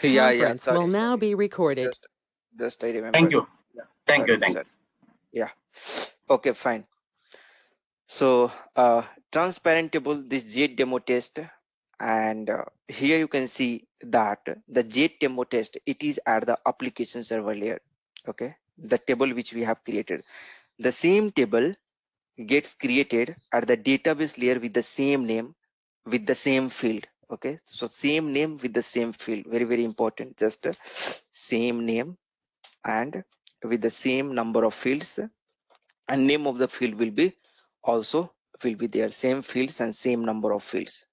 Yeah, conference sorry, will now be recorded. Just I remember. Thank you. Yeah, Thank you. sorry, Thank you. sir. Yeah. Okay, fine. So transparent table, this jet demo test, and here you can see that the jet demo test, it is at the application server layer. Okay, the table which we have created, the same table gets created at the database layer with the same name, with the same field. Okay, so same name with the same field, very very important. Just same name and with the same number of fields, and name of the field will be also will be there, same fields and same number of fields,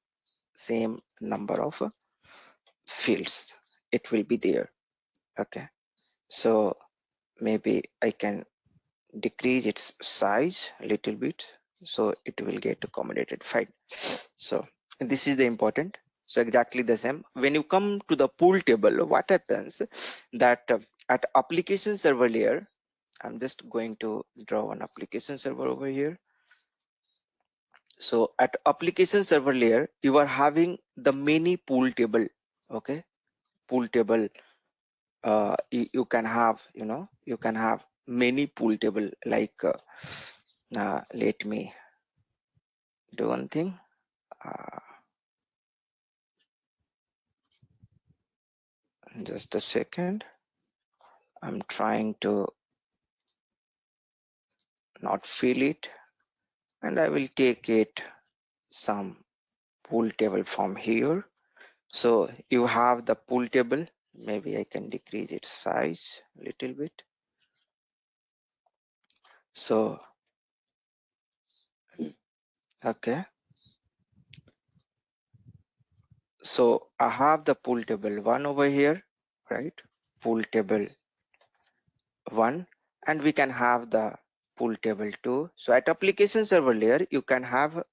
same number of fields, it will be there. Okay, so maybe I can decrease its size a little bit so it will get accommodated. Fine. So this is the important. So exactly the same when you come to the pool table, what happens that at application server layer, I'm just going to draw an application server over here. So at application server layer, you are having the many pool table. Okay, pool table, you can have, you can have many pool table, like let me do one thing. Just a second, I'm trying to not fill it, and I will take it some pool table from here. So you have the pool table, maybe I can decrease its size a little bit. So okay, so I have the pool table 1 over here, right? Pool table 1, and we can have the pool table 2. So at application server layer, you can have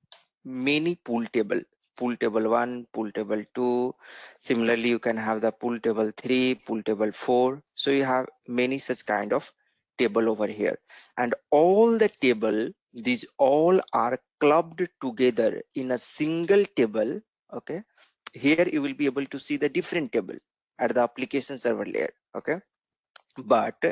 many pool table 1, pool table 2. Similarly, you can have the pool table 3, pool table 4. So you have many such kind of table over here, and all the table, these all are clubbed together in a single table. Okay, here you will be able to see the different table at the application server layer. Okay, but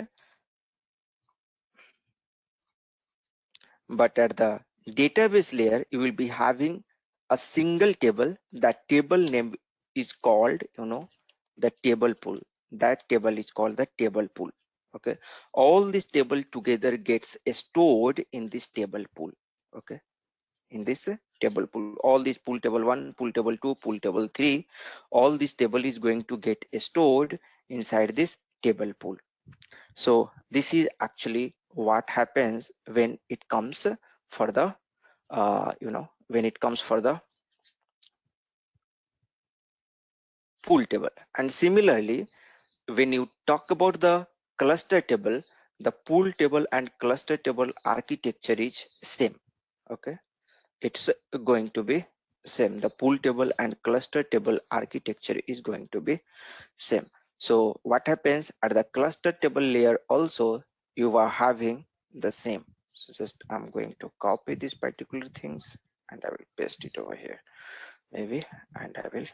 at the database layer, you will be having a single table. That table name is called, the table pool. That table is called the table pool. Okay, all this table together gets stored in this table pool. Okay, in this table pool, all this pool table 1, pool table 2, pool table 3, all this table is going to get stored inside this table pool. So this is actually what happens when it comes for the when it comes for the pool table. And similarly, when you talk about the cluster table, the pool table and cluster table architecture is same. Okay, it's going to be same. The pool table and cluster table architecture is going to be same. So what happens at the cluster table layer also, you are having the same. So just I'm going to copy these particular things and I will paste it over here maybe, and I will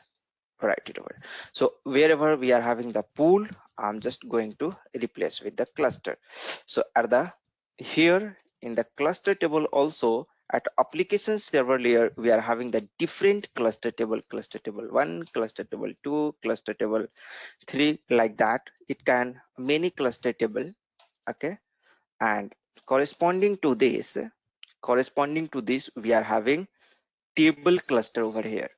write it over. So wherever we are having the pool, I'm just going to replace with the cluster. So at the here in the cluster table also, at application server layer, we are having the different cluster table 1, cluster table 2, cluster table 3, like that. It can many cluster table. Okay, and corresponding to this, we are having table cluster over here.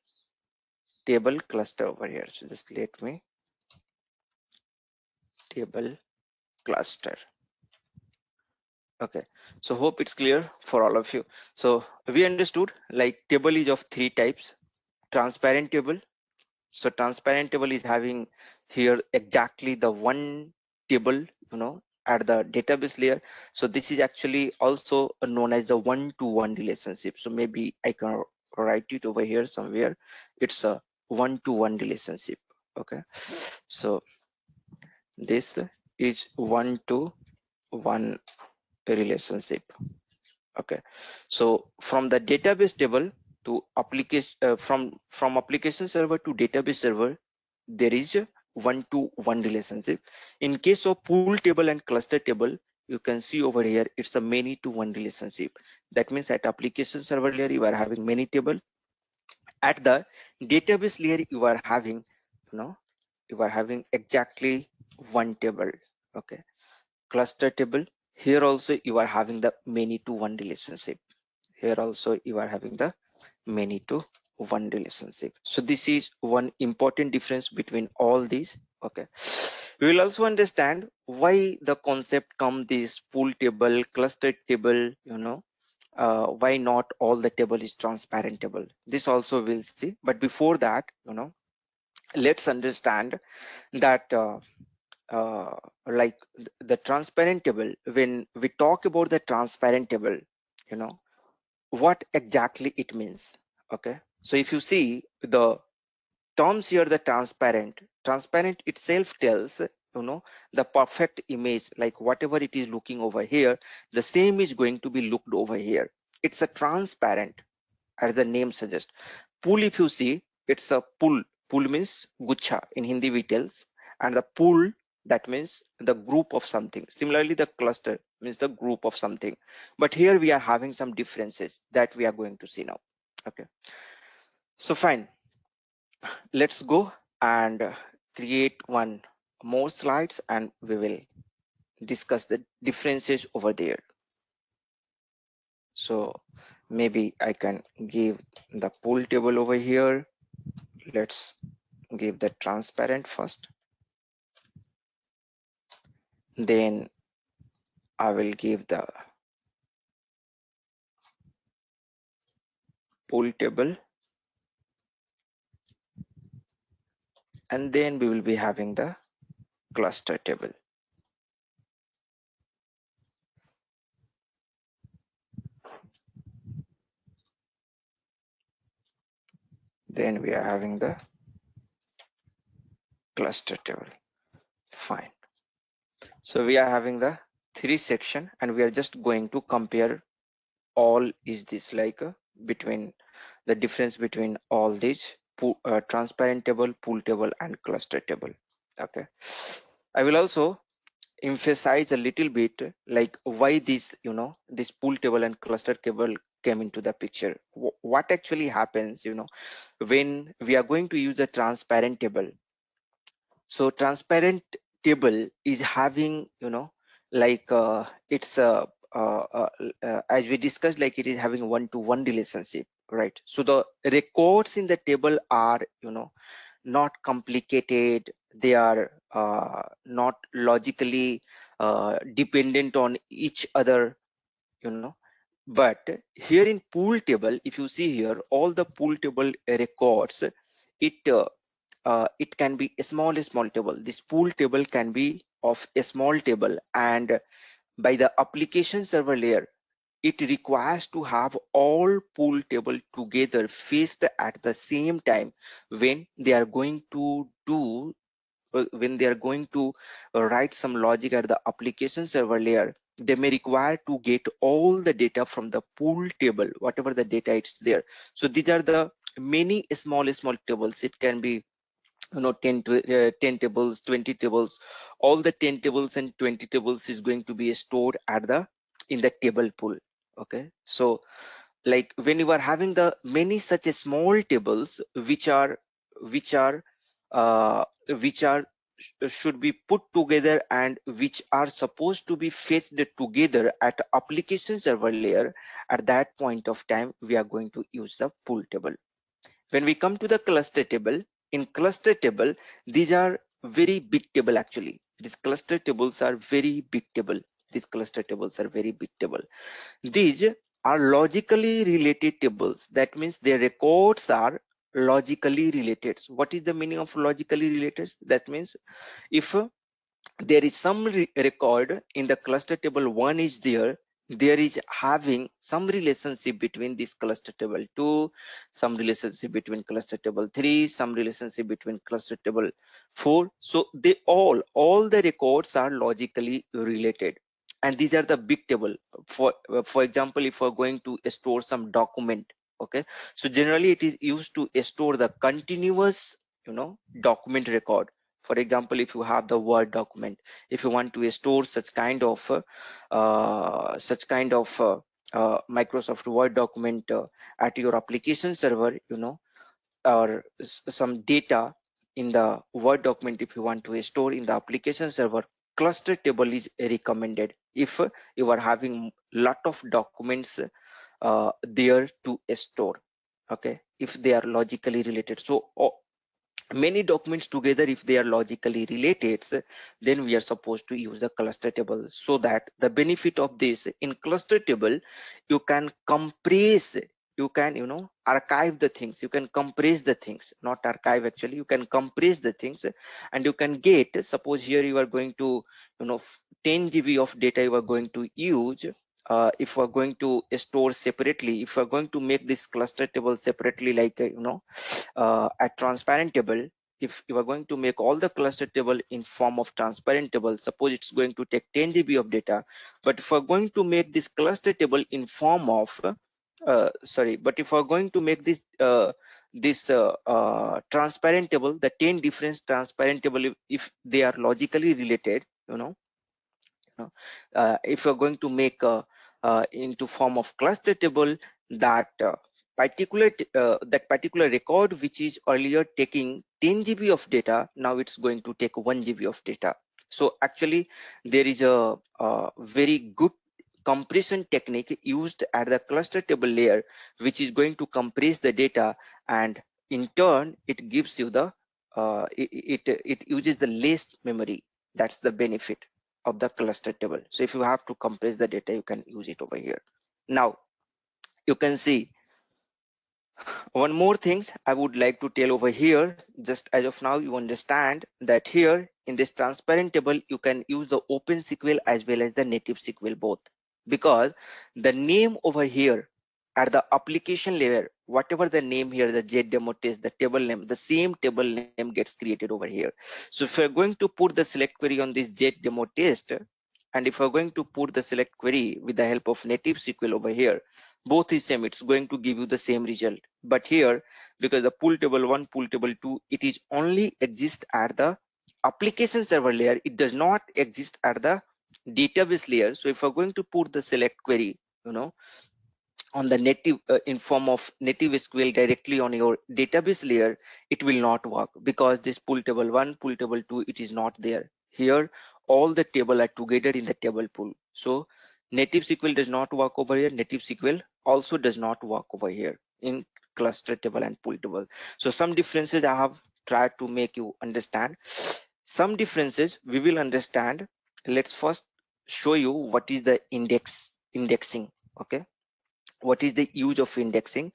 Table cluster over here. So just let me table cluster. Okay, so hope it's clear for all of you. So we understood like table is of 3 types. Transparent table. So transparent table is having here exactly the one table, at the database layer. So this is actually also known as the one-to-one relationship. So maybe I can write it over here somewhere. It's a one-to-one relationship. Okay, so this is one-to-one relationship. Okay, so from the database table to application, from application server to database server, there is one-to-one relationship. In case of pool table and cluster table, you can see over here it's a many to one relationship. That means at application server layer you are having many table. At the database layer you are having, you know, you are having exactly one table. Okay, cluster table. Here also you are having the many to one relationship. Here also you are having the many to one relationship. So this is one important difference between all these. Okay, we will also understand why the concept come this pool table, cluster table, you know, why not all the table is transparent table. This also we'll see, but before that, you know, let's understand that like the transparent table. When we talk about the transparent table, you know, what exactly it means. Okay, so if you see the terms here, the transparent itself tells, you know, the perfect image, like whatever it is looking over here, the same is going to be looked over here. It's a transparent, as the name suggests. Pool, if you see, it's a pool. Pool means gucha in Hindi we tells, and the pool, that means the group of something. Similarly, the cluster means the group of something. But here we are having some differences that we are going to see now. Okay, so fine, let's go and create one more slides and we will discuss the differences over there. So maybe I can give the pool table over here. Let's give the transparent first, then I will give the pool table, and then we will be having the cluster table. Then we are having the cluster table. Fine. So we are having the three section and we are just going to compare all is this like between the difference between all these transparent table, pool table and cluster table. Okay, I will also emphasize a little bit like why this, you know, this pool table and cluster table came into the picture. What actually happens, you know, when we are going to use a transparent table. So transparent table is having, you know, like it's as we discussed, like it is having one-to-one relationship, right? So the records in the table are, you know, not complicated. They are not logically dependent on each other, you know. But here in pool table, if you see here, all the pool table records, it can be a small table. This pool table can be of a small table, and by the application server layer, it requires to have all pool table together faced at the same time when they are going to do when they are going to write some logic at the application server layer. They may require to get all the data from the pool table, whatever the data it's there. So these are the many small tables. It can be, you know, 10 tables, 20 tables. All the 10 tables and 20 tables is going to be stored at the in the table pool. Okay, so like when you are having the many such a small tables which are uh, which are should be put together and which are supposed to be fetched together at application server layer, at that point of time we are going to use the pool table. When we come to the cluster table, in cluster table, these are very big table actually. These cluster tables are very big table. These cluster tables are very big table. These are logically related tables. That means their records are logically related. So what is the meaning of logically related? That means if there is some record in the cluster table 1 is there is having some relationship between this cluster table 2, some relationship between cluster table 3, some relationship between cluster table 4. So they all the records are logically related, and these are the big table. For example, if we're going to store some document, okay, so generally it is used to store the continuous, you know, document record. For example, if you have the Word document, if you want to store Microsoft Word document at your application server, or some data in the Word document, if you want to store in the application server, cluster table is recommended if you are having lot of documents there to store. Okay, if they are logically related. So many documents together, if they are logically related, then we are supposed to use the cluster table. So that the benefit of this, in cluster table you can compress, you can archive the things, you can compress the things, not archive, actually you can compress the things, and you can get, suppose here you are going to 10 GB of data you are going to use. If we're going to store separately, if we're going to make this cluster table separately, like a transparent table, if you are going to make all the cluster table in form of transparent table, suppose it's going to take 10 GB of data. But if we're going to make this cluster table in form of but if we're going to make this transparent table, the 10 different transparent table, if they are logically related, know, if you're going to make into form of cluster table, that that particular record which is earlier taking 10 GB of data, now it's going to take 1 GB of data. So actually there is a very good compression technique used at the cluster table layer, which is going to compress the data, and in turn it gives you the it uses the less memory. That's the benefit of the cluster table. So if you have to compress the data, you can use it over here. Now you can see one more things I would like to tell over here. Just as of now, you understand that here in this transparent table, you can use the open SQL as well as the native SQL both, because the name over here at the application layer, whatever the name here, the JDemo test, the table name, the same table name gets created over here. So if you're going to put the select query on this JDemo test, and if we're going to put the select query with the help of native SQL over here, both is same, it's going to give you the same result. But here, because the pool table 1, pool table 2, it is only exist at the application server layer, it does not exist at the database layer. So if we're going to put the select query on the native in form of native SQL directly on your database layer, it will not work, because this pool table 1, pool table 2, it is not there. Here all the table are together in the table pool. So native SQL does not work over here, native SQL also does not work over here in cluster table and pool table. So some differences I have tried to make you understand. Some differences we will understand. Let's first show you what is the indexing. Okay, what is the use of indexing.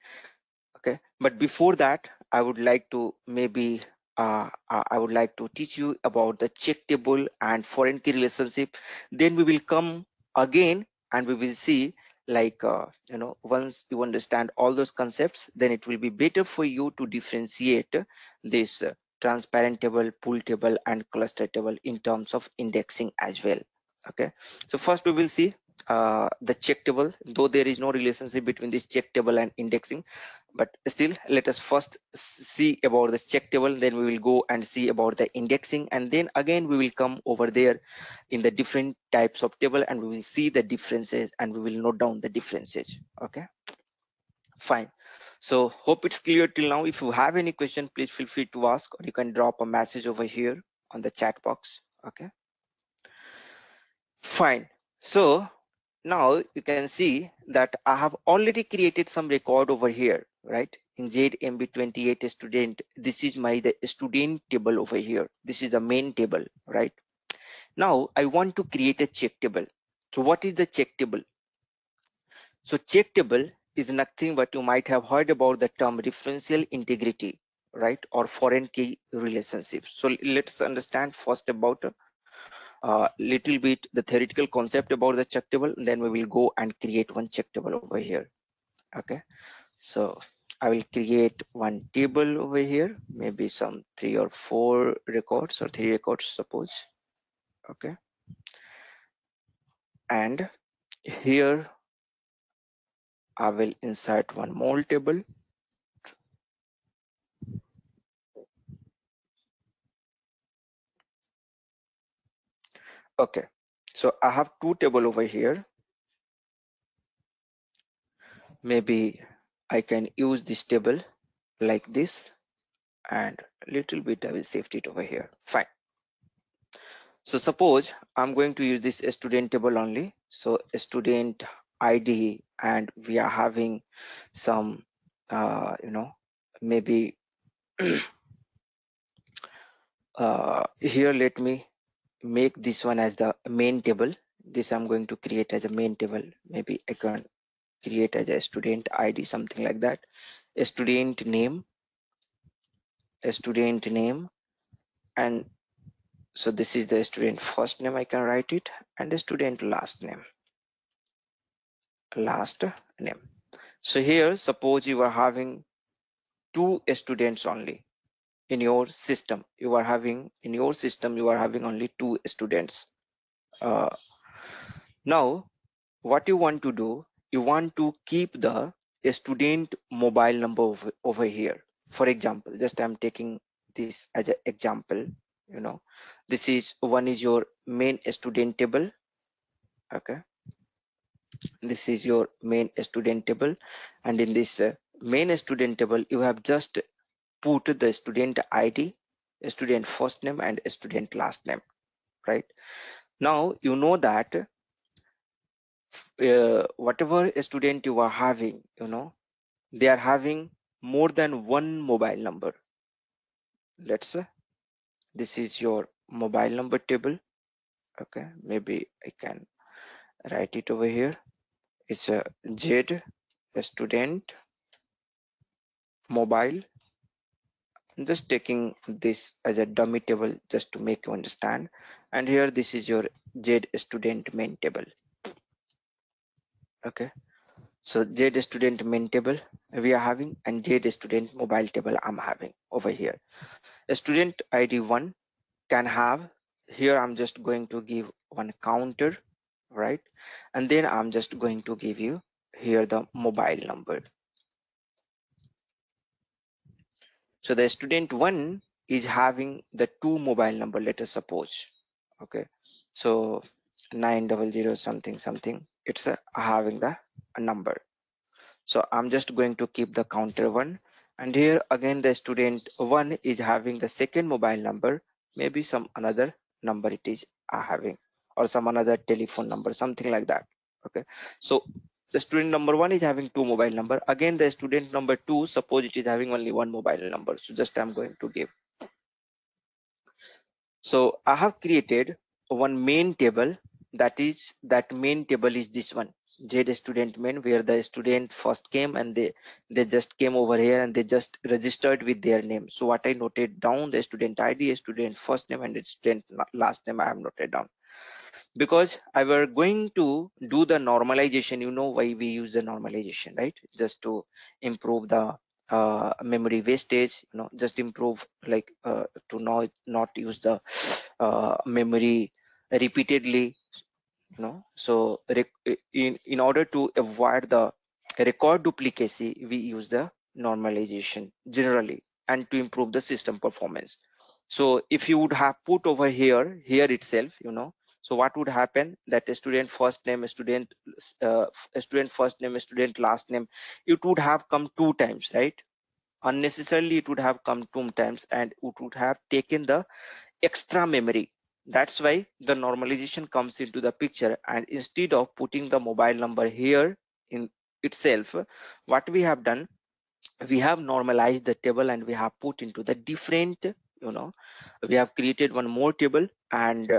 Okay, but before that I would like to maybe I would like to teach you about the check table and foreign key relationship. Then we will come again and we will see, like once you understand all those concepts, then it will be better for you to differentiate this transparent table, pool table and cluster table in terms of indexing as well. Okay, so first we will see the check table, though there is no relationship between this check table and indexing, but still let us first see about the check table, then we will go and see about the indexing, and then again we will come over there in the different types of table and we will see the differences and we will note down the differences. Okay, fine. So hope it's clear till now. If you have any question, please feel free to ask, or you can drop a message over here on the chat box. Okay, fine. So now you can see that I have already created some record over here, right? In ZMB28 student, this is the student table over here. This is the main table, right? Now I want to create a check table. So what is the check table? So check table is nothing but you might have heard about the term referential integrity, right? Or foreign key relationships. So let's understand first about little bit the theoretical concept about the check table. Then we will go and create one check table over here. Okay, so I will create one table over here, maybe some 3 or 4 records or 3 records suppose. Okay, and here I will insert one more table. Okay, so I have two table over here. Maybe I can use this table like this, and a little bit I will shift it over here. Fine. So suppose I'm going to use this student table only. So student ID, and we are having some, maybe here let me make this one as the main table. This I'm going to create as a main table. Maybe I can create as a student ID, something like that. A student name, and so this is the student first name, I can write it, and the student last name. So here, suppose you are having two students only in your system. You are having only two students. Now, what you want to do, you want to keep the student mobile number over here. For example, just I'm taking this as an example. This is one is your main student table. Okay, this is your main student table, and in this main student table, you have just put the student ID, student first name, and student last name, right? Now you know that whatever student you are having, they are having more than one mobile number. Let's say this is your mobile number table. Okay, maybe I can write it over here. It's a Z student mobile. I'm just taking this as a dummy table just to make you understand. And here this is your Z student main table. Okay, so Z student main table we are having, and Z student mobile table I'm having over here. A student ID 1 can have, here I'm just going to give one counter, right? And then I'm just going to give you here the mobile number. So the student 1 is having the two mobile number, let us suppose. Okay, so 900 something something, it's having the a number. So I'm just going to keep the counter 1, and here again the student 1 is having the second mobile number, maybe some another number it is having, or some another telephone number, something like that. Okay, so the student number 1 is having two mobile number. Again the student number 2, suppose it is having only one mobile number, so just I'm going to give. So I have created one main table, that main table is this one, Z student main, where the student first came and they just came over here and they just registered with their name. So what I noted down, the student ID, student first name, and the student last name I have noted down, because I were going to do the normalization. You know why we use the normalization, right? Just to improve the memory wastage, just improve, like to not use the memory repeatedly, so in order to avoid the record duplicacy, we use the normalization generally, and to improve the system performance. So if you would have put over here itself, so what would happen, that a student first name, a student first name, a student last name, it would have come two times, right? Unnecessarily it would have come two times, and it would have taken the extra memory. That's why the normalization comes into the picture, and instead of putting the mobile number here in itself, what we have done, we have normalized the table and we have put into the different, we have created one more table. And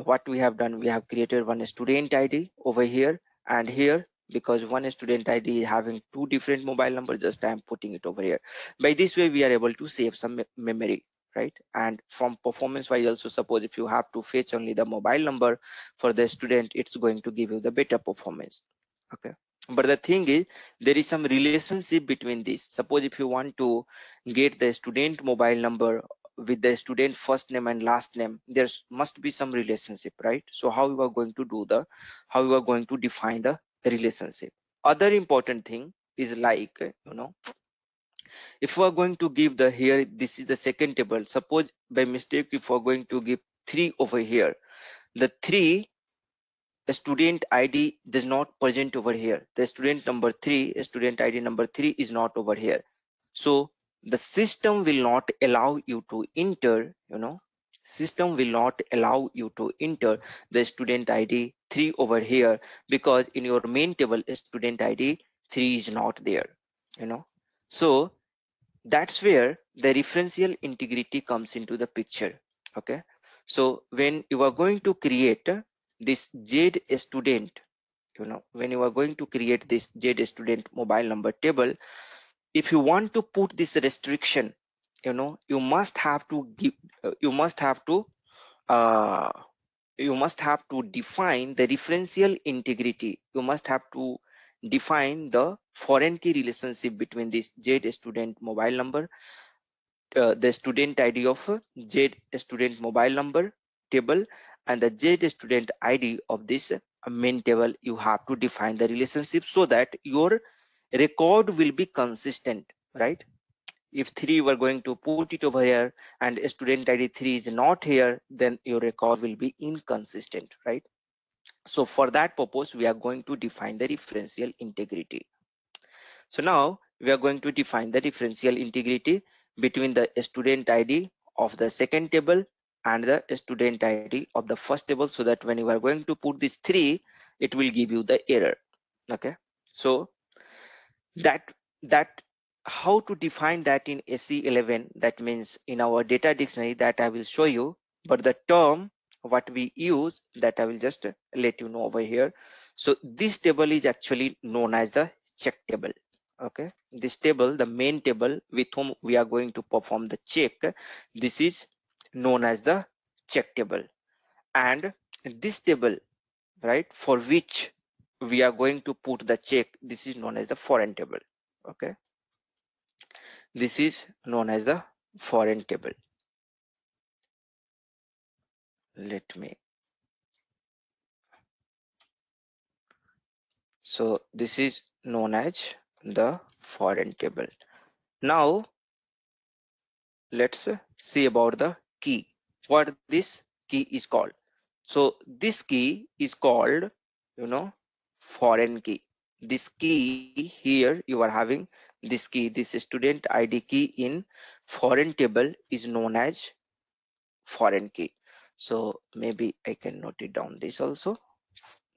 what we have done, we have created one student ID over here and here, because one student ID is having two different mobile numbers, just I am putting it over here. By this way we are able to save some memory, right? And from performance wise also, suppose if you have to fetch only the mobile number for the student, it's going to give you the better performance. Okay, but the thing is, there is some relationship between this. Suppose if you want to get the student mobile number with the student first name and last name, there must be some relationship, right? So how you are going to do the, how you are going to define the relationship? Other important thing is, like, if we are going to give the, here this is the second table, suppose by mistake if we are going to give 3 over here, the 3 student ID does not present over here. The student number 3, student ID number 3 is not over here. So the system will not allow you to enter, system will not allow you to enter the student ID 3 over here, because in your main table student ID 3 is not there, So that's where the referential integrity comes into the picture. Okay, so when you are going to create this Z student, when you are going to create this Z student mobile number table, if you want to put this restriction, you must have to give, you must have to uh, you must have to define the referential integrity. You must have to define the foreign key relationship between this Z student mobile number, the student ID of Z student mobile number table, and the Z student ID of this main table. You have to define the relationship so that your record will be consistent, right? If 3 were going to put it over here and student ID 3 is not here, then your record will be inconsistent, right? So for that purpose, we are going to define the referential integrity. So now we are going to define the differential integrity between the student ID of the second table and the student ID of the first table, so that when you are going to put this 3, it will give you the error. Okay, so that that how to define that in SE11, that means in our data dictionary, that I will show you, but the term what we use, that I will just let you know over here. So this table is actually known as the check table. Okay, this table, the main table with whom we are going to perform the check, this is known as the check table. And this table, right, for which we are going to put the check, this is known as the foreign table. Okay, this is known as the foreign table. Let me, so this is known as the foreign table. Now let's see about the key, what this key is called. So this key is called, foreign key. This key here you are having, this key, this student ID key in foreign table is known as foreign key. So maybe I can note it down this also.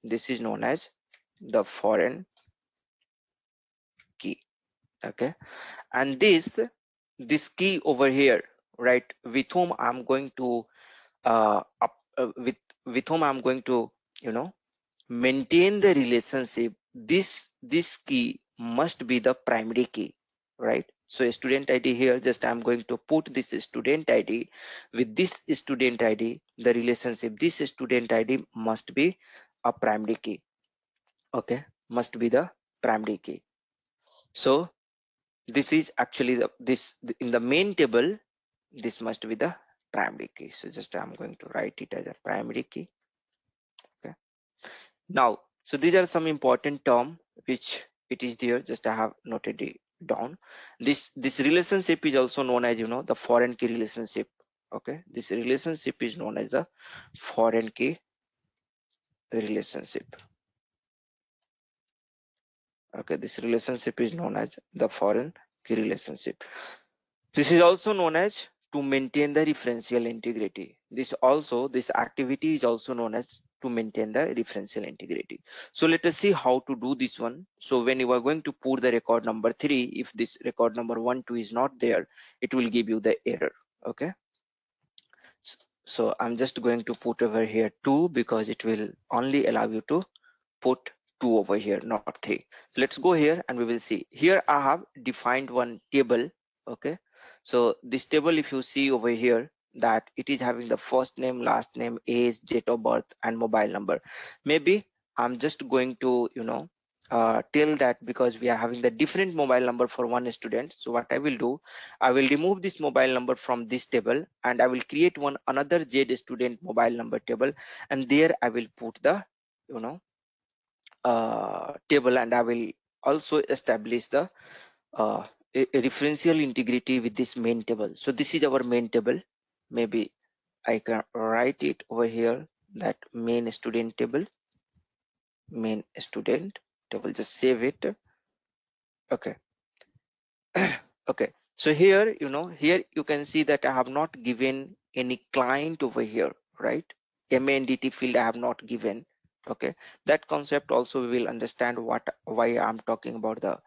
This is known as the foreign key. Okay, and this key over here, right, with whom I'm going to with whom I'm going to, maintain the relationship, this key must be the primary key, right? So student ID here, just I'm going to put this student ID with this student ID, the relationship, this student ID must be a primary key. Okay, must be the primary key. So this is actually in the main table, this must be the primary key. So just I'm going to write it as a primary key. Okay, now, so these are some important term which it is there, just I have noted it down. This relationship is also known as, the foreign key relationship. Okay, this relationship is known as the foreign key relationship. Okay, this relationship is known as the foreign key relationship. This is also known as to maintain the referential integrity. This activity is also known as to maintain the referential integrity. So let us see how to do this one. So when you are going to put the record number 3, if this record number 1 2 is not there, it will give you the error. Okay, so I'm just going to put over here 2, because it will only allow you to put 2 over here, not 3. So let's go here and we will see. Here I have defined one table. Okay, so this table, if you see over here, that it is having the first name, last name, age, date of birth, and mobile number. Maybe I'm just going to, tell that because we are having the different mobile number for one student. So what I will do, I will remove this mobile number from this table and I will create one another Z student mobile number table, and there I will put the, you know table, and I will also establish the a referential integrity with this main table. So this is our main table. Maybe I can write it over here. that main student table, main student table, just save it. Okay. Okay, so here, here you can see that I have not given any client over here, right? MANDT field I have not given. Okay, that concept also we will understand why I'm talking about the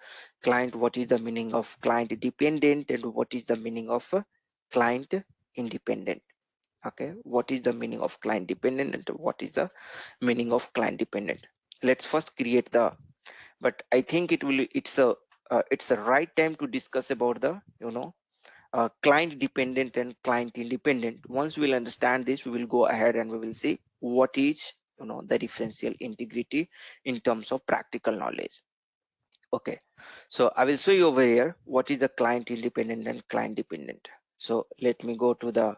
client, what is the meaning of client dependent and what is the meaning of client independent. Okay, what is the meaning of client dependent and what is the meaning of client dependent? Let's first create the, but I think it's a right time to discuss about the client dependent and client independent. Once we'll understand this, we will go ahead and we will see what is the differential integrity in terms of practical knowledge. Okay, so I will show you over here what is the client independent and client dependent. So let me go to the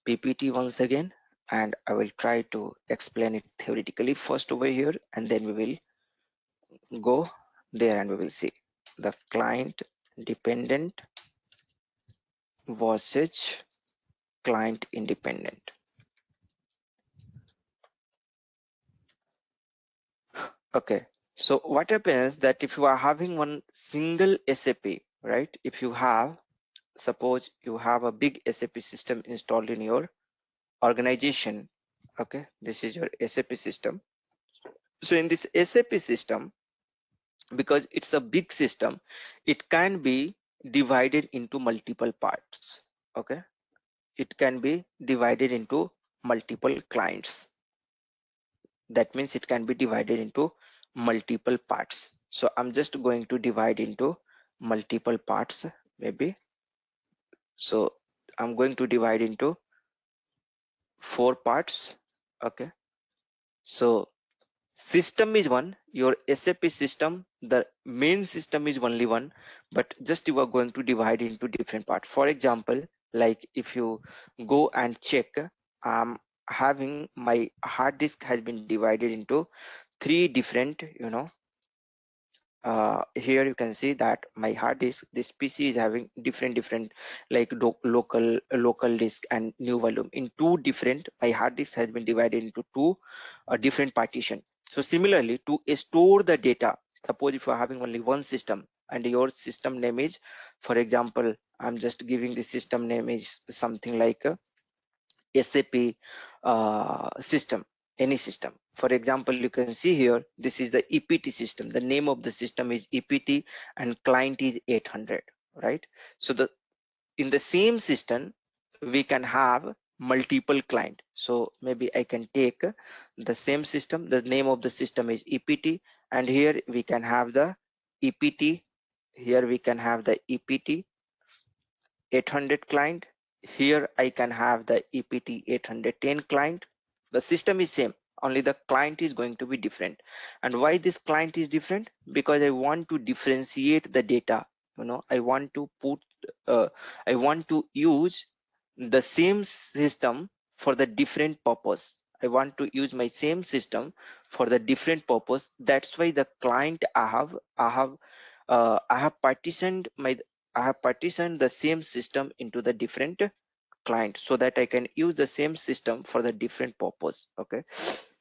PPT once again, and I will try to explain it theoretically first over here, and then we will go there and we will see the client dependent versus client independent. Okay, so what happens that if you are having one single SAP, right? If you have, suppose you have a big SAP system installed in your organization. Okay, this is your SAP system. So in this SAP system, because it's a big system, it can be divided into multiple parts. Okay, it can be divided into multiple clients. That means it can be divided into multiple parts. So I'm just going to divide into multiple parts, maybe. So I'm going to divide into 4 parts. Okay, so system is one, your SAP system, the main system is only one, but just you are going to divide into different parts. For example, like if you go and check, I'm having my hard disk has been divided into 3 different, here you can see that my hard disk, this PC is having different like local disk and new volume in 2 different. My hard disk has been divided into 2 different partition. So similarly, to store the data, suppose if you are having only one system and your system name is, for example, I'm just giving the system name is something like SAP system, any system. For example, you can see here, this is the EPT system. The name of the system is EPT and client is 800, right? So in the same system, we can have multiple client. So maybe I can take the same system. The name of the system is EPT, and here we can have the EPT. Here we can have the EPT 800 client. Here I can have the EPT 810 client. The system is same, only the client is going to be different. And why this client is different? Because I want to differentiate the data. I want to uh, I want to use the same system for the different purpose. I want to use my same system for the different purpose. That's why the client I have partitioned the same system into the different client so that I can use the same system for the different purpose. Okay,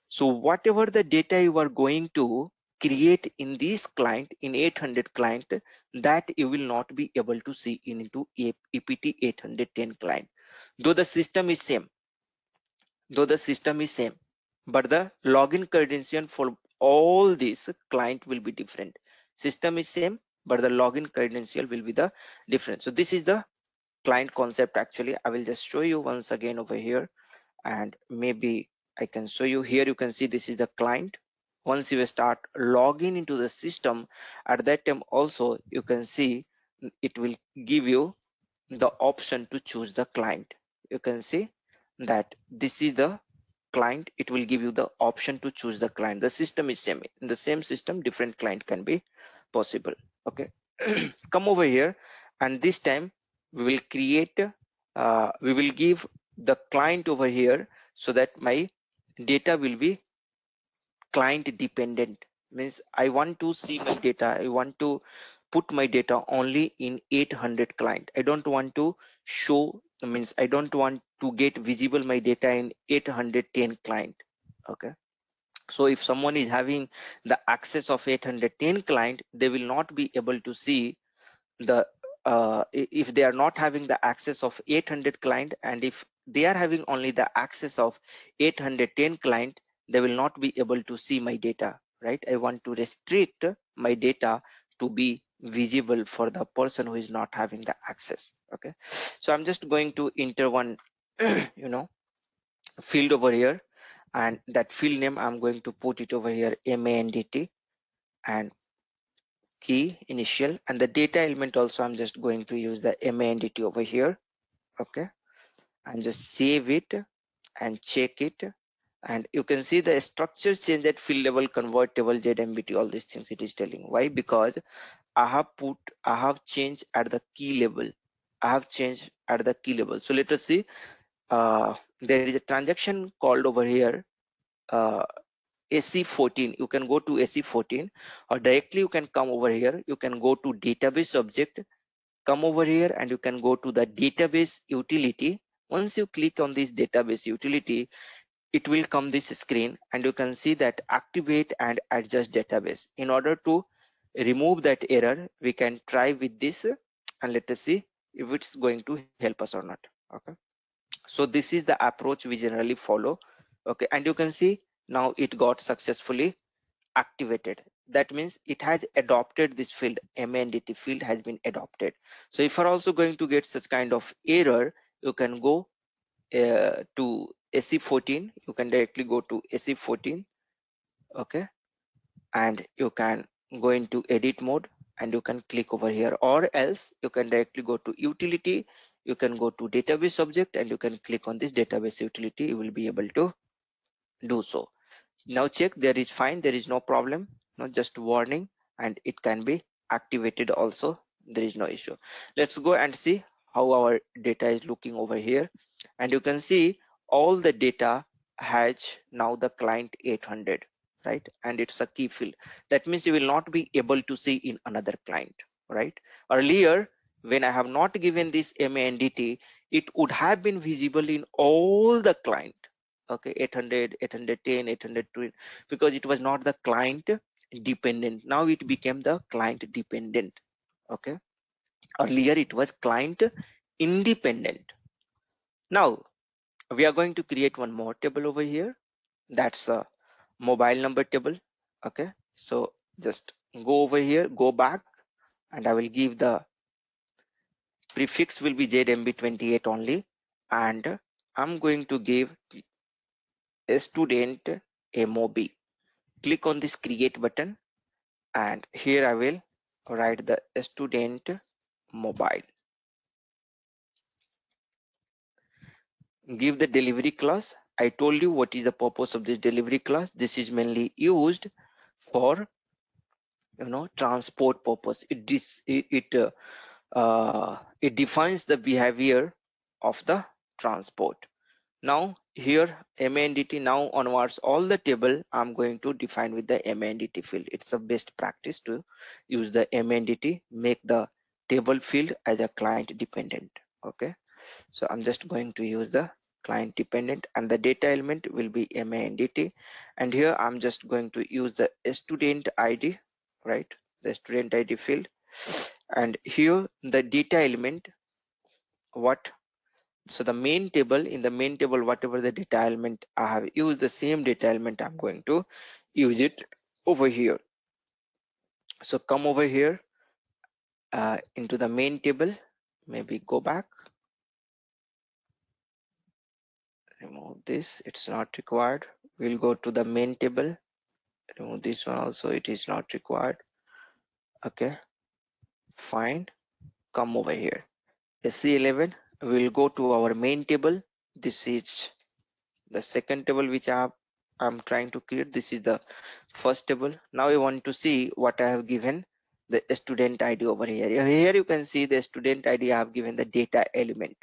so whatever the data you are going to create in this client, in 800 client, that you will not be able to see into EPT 810 client, though the system is same, but the login credential for all these client will be different. System is same, but the login credential will be the different. So this is the client concept. Actually, I will just show you once again over here, and maybe I can show you here. You can see this is the client. Once you start logging into the system, at that time also you can see it will give you the option to choose the client. You can see that this is the client. It will give you the option to choose the client. The system is same. In the same system, different client can be possible. Okay, come over here, and this time we will create we will give the client over here so that my data will be client dependent. Means I want to see my data, I want to put my data only in 800 client. I don't want to show, means I don't want to get visible my data in 810 client. Okay, so if someone is having the access of 810 client, they will not be able to see the if they are not having the access of 800 client, and if they are having only the access of 810 client, they will not be able to see my data, right? I want to restrict my data to be visible for the person who is not having the access. Okay, so I'm just going to enter one field over here, and that field name I'm going to put it over here, MANDT, and key initial, and the data element also I'm just going to use the MANDT over here. Okay, and just save it and check it, and you can see the structure change at field level, convert table, ZMBT, all these things it is telling. Why? Because I have changed at the key level. I have changed at the key level. So let us see. There is a transaction called over here uh, AC14. You can go to AC14, or directly you can come over here. You can go to database object, come over here, and you can go to the database utility. Once you click on this database utility, it will come this screen, and you can see that activate and adjust database. In order to remove that error, we can try with this, and let us see if it's going to help us or not. Okay, so this is the approach we generally follow. Okay, and you can see now it got successfully activated. That means it has adopted this field. MANDT field has been adopted. So if you're also going to get such kind of error, you can go to AC14. You can directly go to AC14. Okay, and you can go into edit mode, and you can click over here, or else you can directly go to utility. You can go to database object, and you can click on this database utility. You will be able to do so. Now check, there is fine, there is no problem, not just warning, and it can be activated also. There is no issue. Let's go and see how our data is looking over here, and you can see all the data has now the client 800, right? And it's a key field. That means you will not be able to see in another client, right? Earlier, when I have not given this MANDT, it would have been visible in all the client. Okay, 800, 810, 820, because it was not the client dependent. Now it became the client dependent. Okay, earlier it was client independent. Now we are going to create one more table over here. That's a mobile number table. Okay, so just go over here, go back, and I will give the prefix will be ZMB28 only, and I'm going to give a student MOB. Click on this create button, and here I will write the student mobile. Give the delivery class. I told you what is the purpose of this delivery class. This is mainly used for transport purpose. It defines the behavior of the transport. Now here MANDT, now onwards all the table I'm going to define with the MANDT field. It's a best practice to use the MANDT, make the table field as a client dependent. Okay, so I'm just going to use the client dependent, and the data element will be MANDT, and here I'm just going to use the student ID, right? The student ID field, and here the data element, what, so the main table, in the main table, whatever the data element I have used, the same data element I'm going to use it over here. So come over here into the main table, maybe go back, remove this, it's not required. We'll go to the main table, remove this one also, it is not required. Okay, fine, come over here, SC11, we'll go to our main table. This is the second table which I'm trying to create. This is the first table. Now I want to see what I have given the student ID over here. Here you can see the student ID. I have given the data element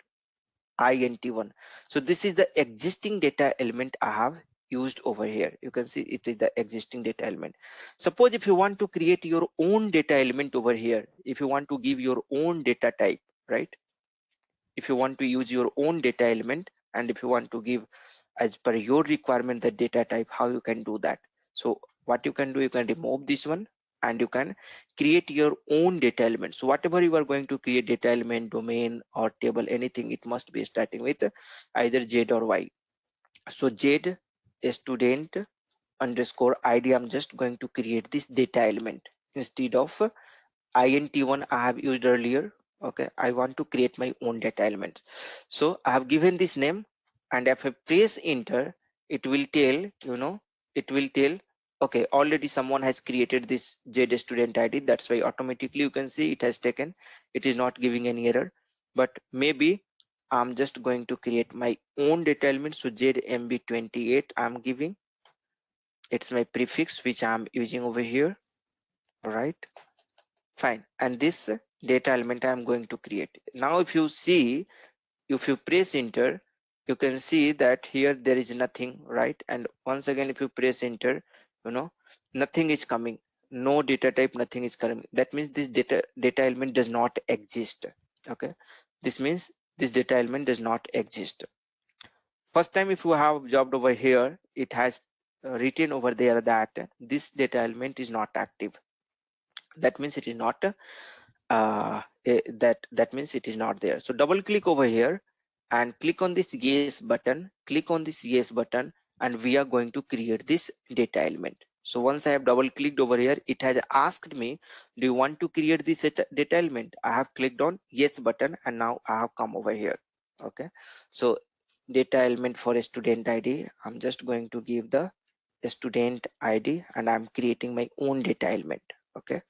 int1. So this is the existing data element I have used over here. You can see it is the existing data element. Suppose if you want to create your own data element over here, if you want to give your own data type, right? If you want to use your own data element, and if you want to give as per your requirement the data type, how you can do that. So what you can do, you can remove this one and you can create your own data element. So whatever you are going to create, data element, domain or table, anything, it must be starting with either Z or Y. So Z student underscore ID, I'm just going to create this data element instead of int1 I have used earlier. Okay, I want to create my own data element. So I have given this name, and if I press enter, it will tell, it will tell, okay, already someone has created this Z student ID. That's why automatically you can see it has taken, it is not giving any error. But maybe I'm just going to create my own data element. So ZMB28 I'm giving, it's my prefix which I'm using over here. All right, fine. And this data element I'm going to create. Now if you see, if you press enter, you can see that here there is nothing, right? And once again if you press enter, nothing is coming, no data type, nothing is coming. That means this data element does not exist. Okay, this means this data element does not exist. First time if you have observed over here, it has written over there that this data element is not active. That means it is not that means it is not there. So double click over here and click on this yes button, click on this yes button, and we are going to create this data element. So once I have double clicked over here, it has asked me, do you want to create this data element? I have clicked on yes button and now I have come over here. Okay, so data element for a student ID, I'm just going to give the student ID and I'm creating my own data element. Okay,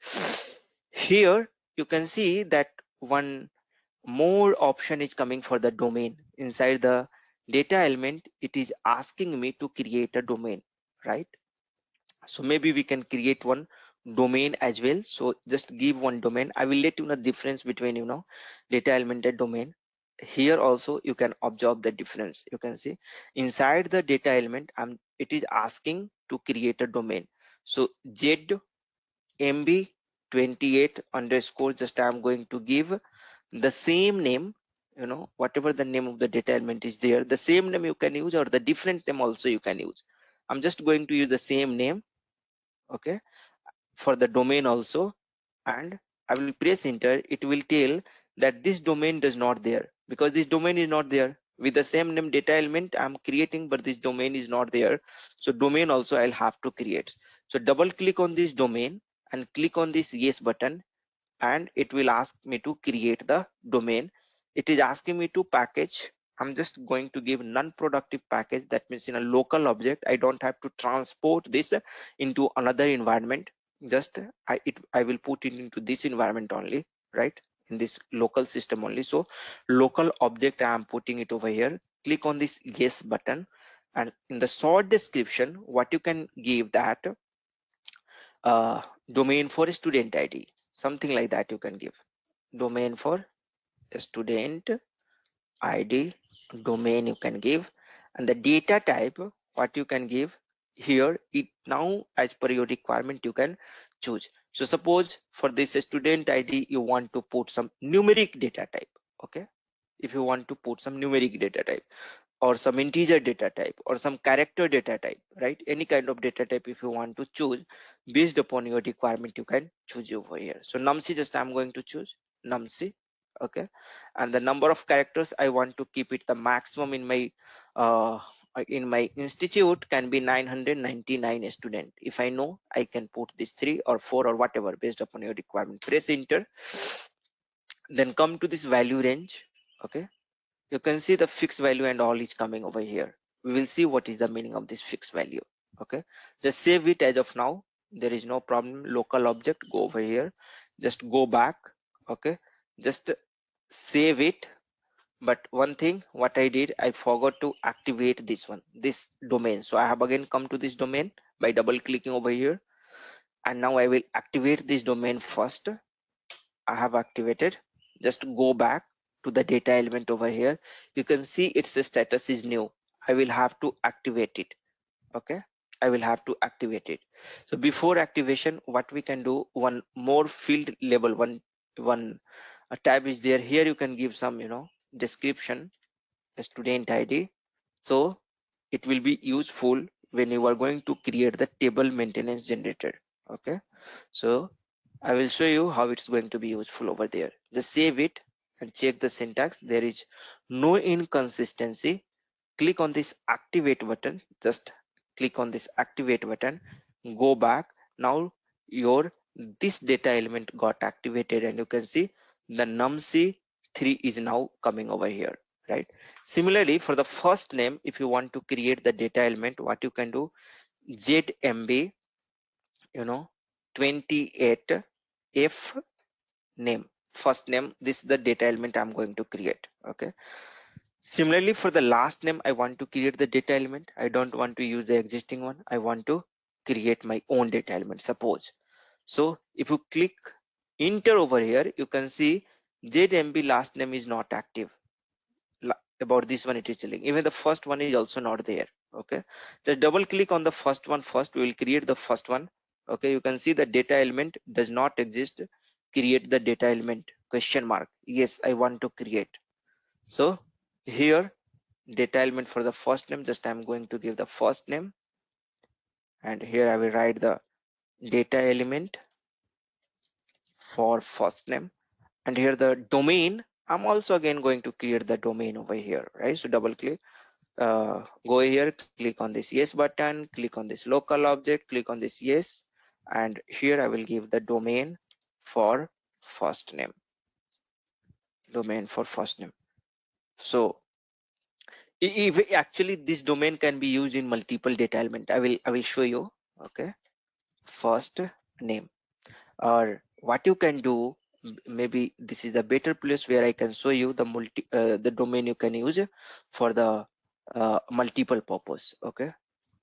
here you can see that one more option is coming for the domain. Inside the data element, it is asking me to create a domain, right? So maybe we can create one domain as well. So just give one domain. I will let you know the difference between data element and domain. Here also you can observe the difference. You can see inside the data element, it is asking to create a domain. So Z MB28 underscore, just I'm going to give the same name, whatever the name of the data element is there, the same name you can use or the different name also you can use. I'm just going to use the same name, okay, for the domain also, and I will press enter. It will tell that this domain does not there because this domain is not there. With the same name data element I'm creating, but this domain is not there. So domain also I'll have to create. So double click on this domain and click on this yes button, and it will ask me to create the domain. It is asking me to package. I'm just going to give non-productive package. That means in a local object, I don't have to transport this into another environment. Just I will put it into this environment only, right? In this local system only. So local object, I am putting it over here. Click on this yes button, and in the short description, what you can give that uh, domain for student ID, something like that you can give. Domain for student ID, domain you can give, and the data type, what you can give here, it now as per your requirement you can choose. So suppose for this student ID you want to put some numeric data type. Okay, if you want to put some numeric data type or some integer data type or some character data type, right? Any kind of data type if you want to choose based upon your requirement, you can choose over here. So numc, just I'm going to choose numc. Okay, and the number of characters I want to keep it the maximum uh, in my institute can be 999 student. If I know, I can put this 3 or 4 or whatever based upon your requirement. Press enter, then come to this value range. Okay, you can see the fixed value and all is coming over here. We will see what is the meaning of this fixed value. Okay, just save it as of now. There is no problem. Local object, go over here, just go back. Okay, just save it. But one thing what I did, I forgot to activate this domain. So I have again come to this domain by double clicking over here, and now I will activate this domain first. I have activated. Just go back to the data element over here. You can see its status is new. I will have to activate it. Okay, I will have to activate it. So before activation, what we can do, one more field label, one a tab is there. Here you can give some description, student ID. So it will be useful when you are going to create the table maintenance generator. Okay, so I will show you how it's going to be useful over there. Just save it and check the syntax. There is no inconsistency. Click on this activate button. Just click on this activate button. Go back. Now your this data element got activated, and you can see the numc3 is now coming over here, right? Similarly, for the first name, if you want to create the data element, what you can do, ZMB, 28 f name, first name. This is the data element I'm going to create. Okay, similarly, for the last name, I want to create the data element. I don't want to use the existing one. I want to create my own data element, suppose. So if you click enter over here, you can see ZMB last name is not active. About this one it is telling, even the first one is also not there. Okay, just double click on the first one first. We will create the first one. Okay, you can see the data element does not exist. Create the data element, question mark. Yes, I want to create. So here data element for the first name, just I'm going to give the first name, and here I will write the data element for first name. And here the domain, I'm also again going to create the domain over here, right? So double click, go here, click on this yes button, click on this local object, click on this yes, and here I will give the domain for first name, domain for first name. So if actually this domain can be used in multiple data element, I will show you. Okay, first name, or what you can do, maybe this is a better place where I can show you the the domain you can use for the multiple purpose. Okay,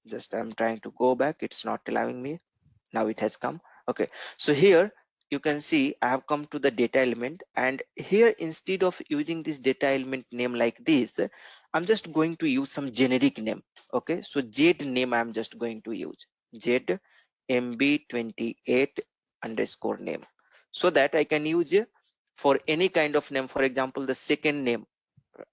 just I'm trying to go back, it's not allowing me. Now it has come. Okay, so here you can see I have come to the data element, and here instead of using this data element name like this, I'm just going to use some generic name. Okay, so Z name I'm just going to use Z MB28 underscore name, so that I can use for any kind of name. For example, the second name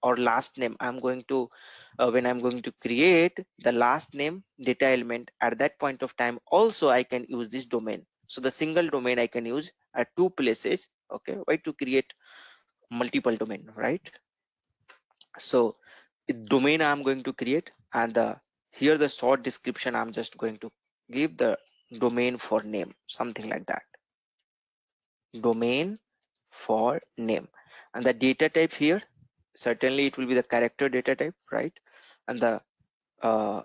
or last name, I'm going to when I'm going to create the last name data element, at that point of time also I can use this domain. So the single domain I can use at two places. Okay, why to create multiple domain, right? So the domain I'm going to create, and here the short description I'm just going to give the domain for name, something like that, domain for name. And the data type here, certainly it will be the character data type, right? And the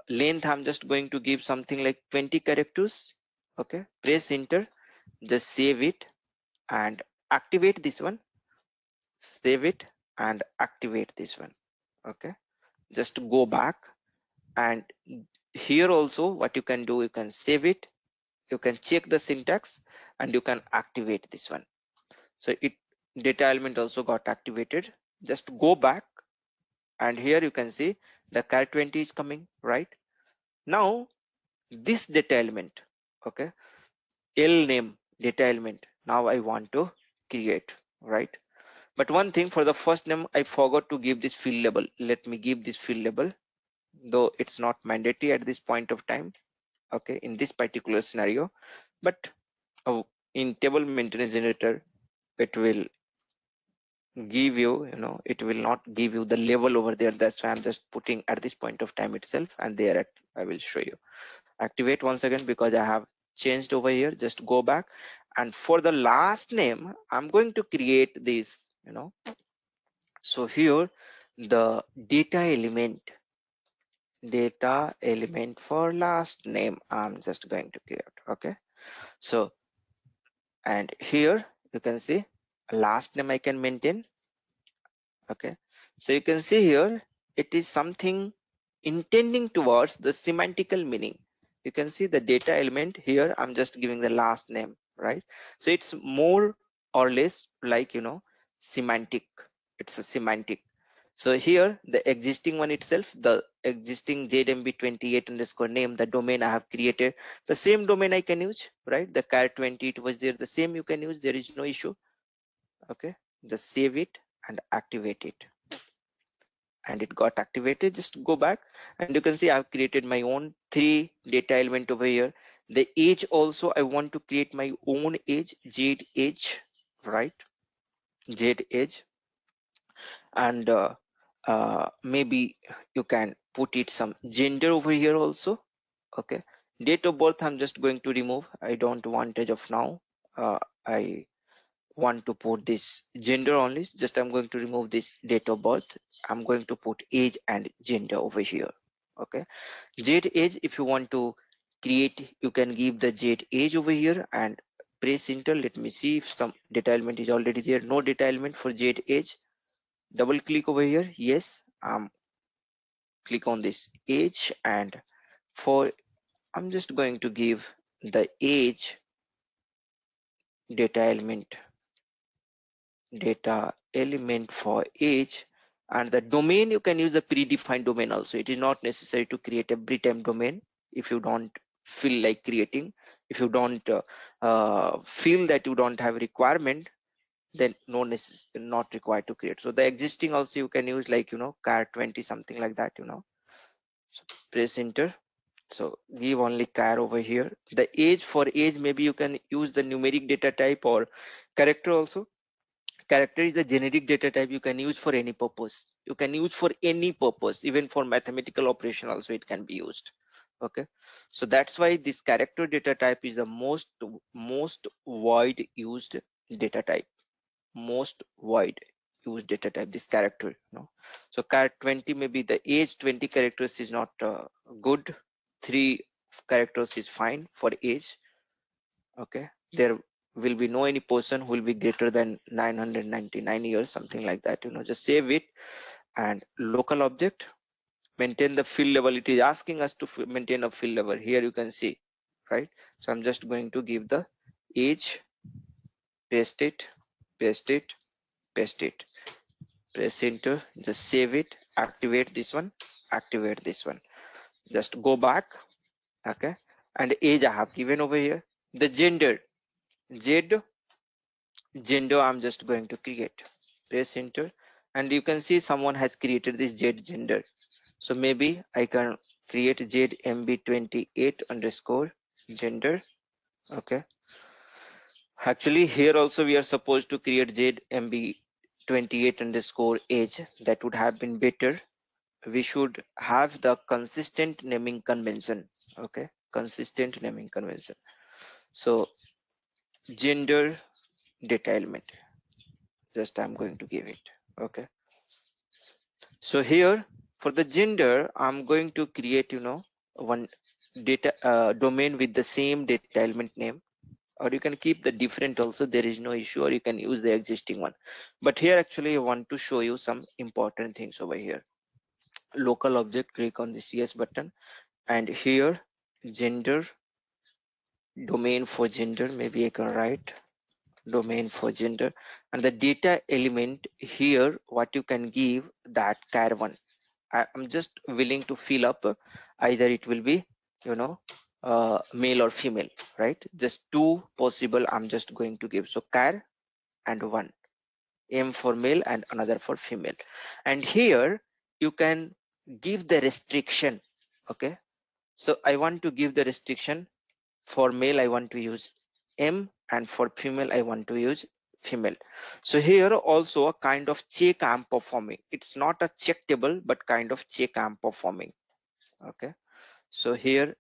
length I'm just going to give something like 20 characters. Okay, press enter, just save it and activate this one, save it and activate this one. Okay, just go back, and here also what you can do, you can save it, you can check the syntax, and you can activate this one. So it data element also got activated. Just go back, and here you can see the char20 is coming, right? Now this data element, okay, L name data element, now I want to create, right? But one thing, for the first name I forgot to give this field label. Let me give this field label, though it's not mandatory at this point of time, okay, in this particular scenario. But in table maintenance generator, it will give you, it will not give you the label over there. That's why I'm just putting at this point of time itself, and there I will show you. Activate once again, because I have changed over here. Just go back, and for the last name I'm going to create this, so here the data element for last name I'm just going to create. Okay, so, and here you can see last name I can maintain. Okay, so you can see here it is something intending towards the semantical meaning. You can see the data element here, I'm just giving the last name, right? So it's more or less like, semantic. It's a semantic. So here the existing one itself, the existing ZMB28 underscore name, the domain I have created, the same domain I can use, right? The char20, it was there, the same you can use, there is no issue. Okay, just save it and activate it. and it got activated. Just go back and you can see I've created my own 3 data element over here. The age also, I want to create my own age, Jade age, right? Jade age. And maybe you can put it some gender over here also. Okay, date of birth I'm just going to remove. I don't want it of now. I want to put this gender only. Just I'm going to remove this date of birth. I'm going to put age and gender over here. Okay, jade age, if you want to create, you can give the jade age over here and press enter. Let me see if some data element is already there. No data element for jade age. Double click over here. Yes, click on this age, and for I'm just going to give the age data element for age. And the domain, you can use a predefined domain also. It is not necessary to create every time domain if you don't feel like creating. If you don't feel that you don't have requirement, then not required to create. So the existing also you can use, like car 20 something like that. So press enter. So give only car over here. The age, for age maybe you can use the numeric data type or character also. Character is the generic data type you can use for any purpose. You can use for any purpose, even for mathematical operation also it can be used. Okay, so that's why this character data type is the most wide used data type. Most wide used data type, this character. So char 20, maybe the age 20 characters is not good. 3 characters is fine for age. Okay, there will be no any person who will be greater than 999 years, something like that. Just save it. And local object, maintain the field level. It is asking us to maintain a field level. Here you can see, right? So I'm just going to give the age, paste it, paste it, paste it, press enter, just save it, activate this one, activate this one. Just go back. Okay, and age I have given over here. The gender, gender I'm just going to create. Press enter, and you can see someone has created this z gender. So maybe I can create zmb28 underscore gender. Okay, actually here also we are supposed to create zmb28 underscore age. That would have been better. We should have the consistent naming convention. Okay, consistent naming convention. So gender data element, just I'm going to give it. Okay, so here for the gender I'm going to create one data domain with the same data element name, or you can keep the different also, there is no issue, or you can use the existing one. But here actually I want to show you some important things over here. Local object, click on this yes button, and here gender, domain for gender, maybe I can write domain for gender, and the data element here what you can give that char1. I'm just willing to fill up either it will be you know male or female, right? Just two possible I'm just going to give. So char and one, m for male and another for female. And here you can give the restriction. Okay, so I want to give the restriction. For male I want to use m, and for female I want to use female. So here also a kind of check I'm performing. It's not a check table, but kind of check I'm performing. Okay, so here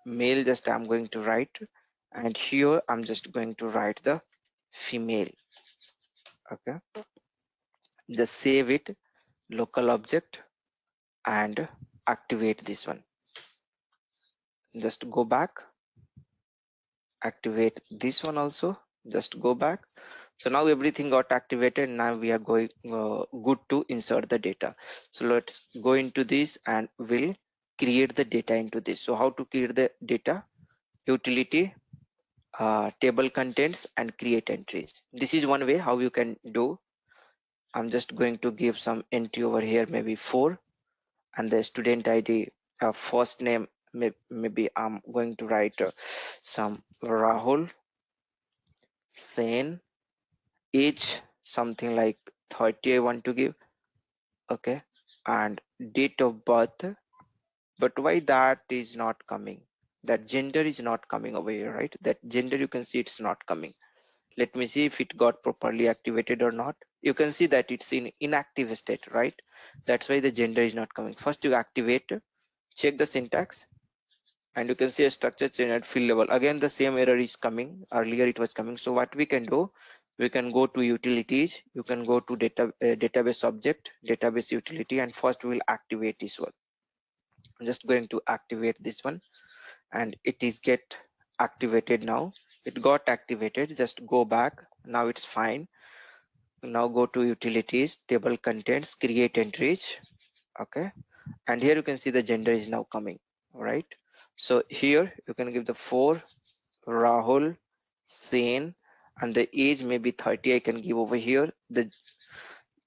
male just I'm going to write, and here I'm just going to write the female. Okay, just save it, local object, and activate this one. Just go back, activate this one also, just go back. So now everything got activated. Now we are going good to insert the data. So let's go into this and we'll create the data into this. So how to create the data? Utility, table contents, and create entries. This is one way how you can do. I'm just going to give some entry over here, maybe 4, and the student ID, first name, maybe I'm going to write some Rahul Sen, age something like 30 I want to give. Okay, and date of birth. But why that is not coming? That gender is not coming over here, right? That gender, you can see it's not coming. Let me see if it got properly activated or not. You can see that it's in inactive state, right? That's why the gender is not coming. First you activate, check the syntax, and you can see a structure change at field level. Again the same error is coming. Earlier it was coming. So what we can do, we can go to utilities, you can go to database object, database utility, and first we will activate this one. I'm just going to activate this one, and it is get activated now. It got activated. Just go back. Now it's fine. Now go to utilities, table contents, create entries. Okay, and here you can see the gender is now coming. All right, so here you can give the 4 Rahul Sen, and the age may be 30. I can give over here the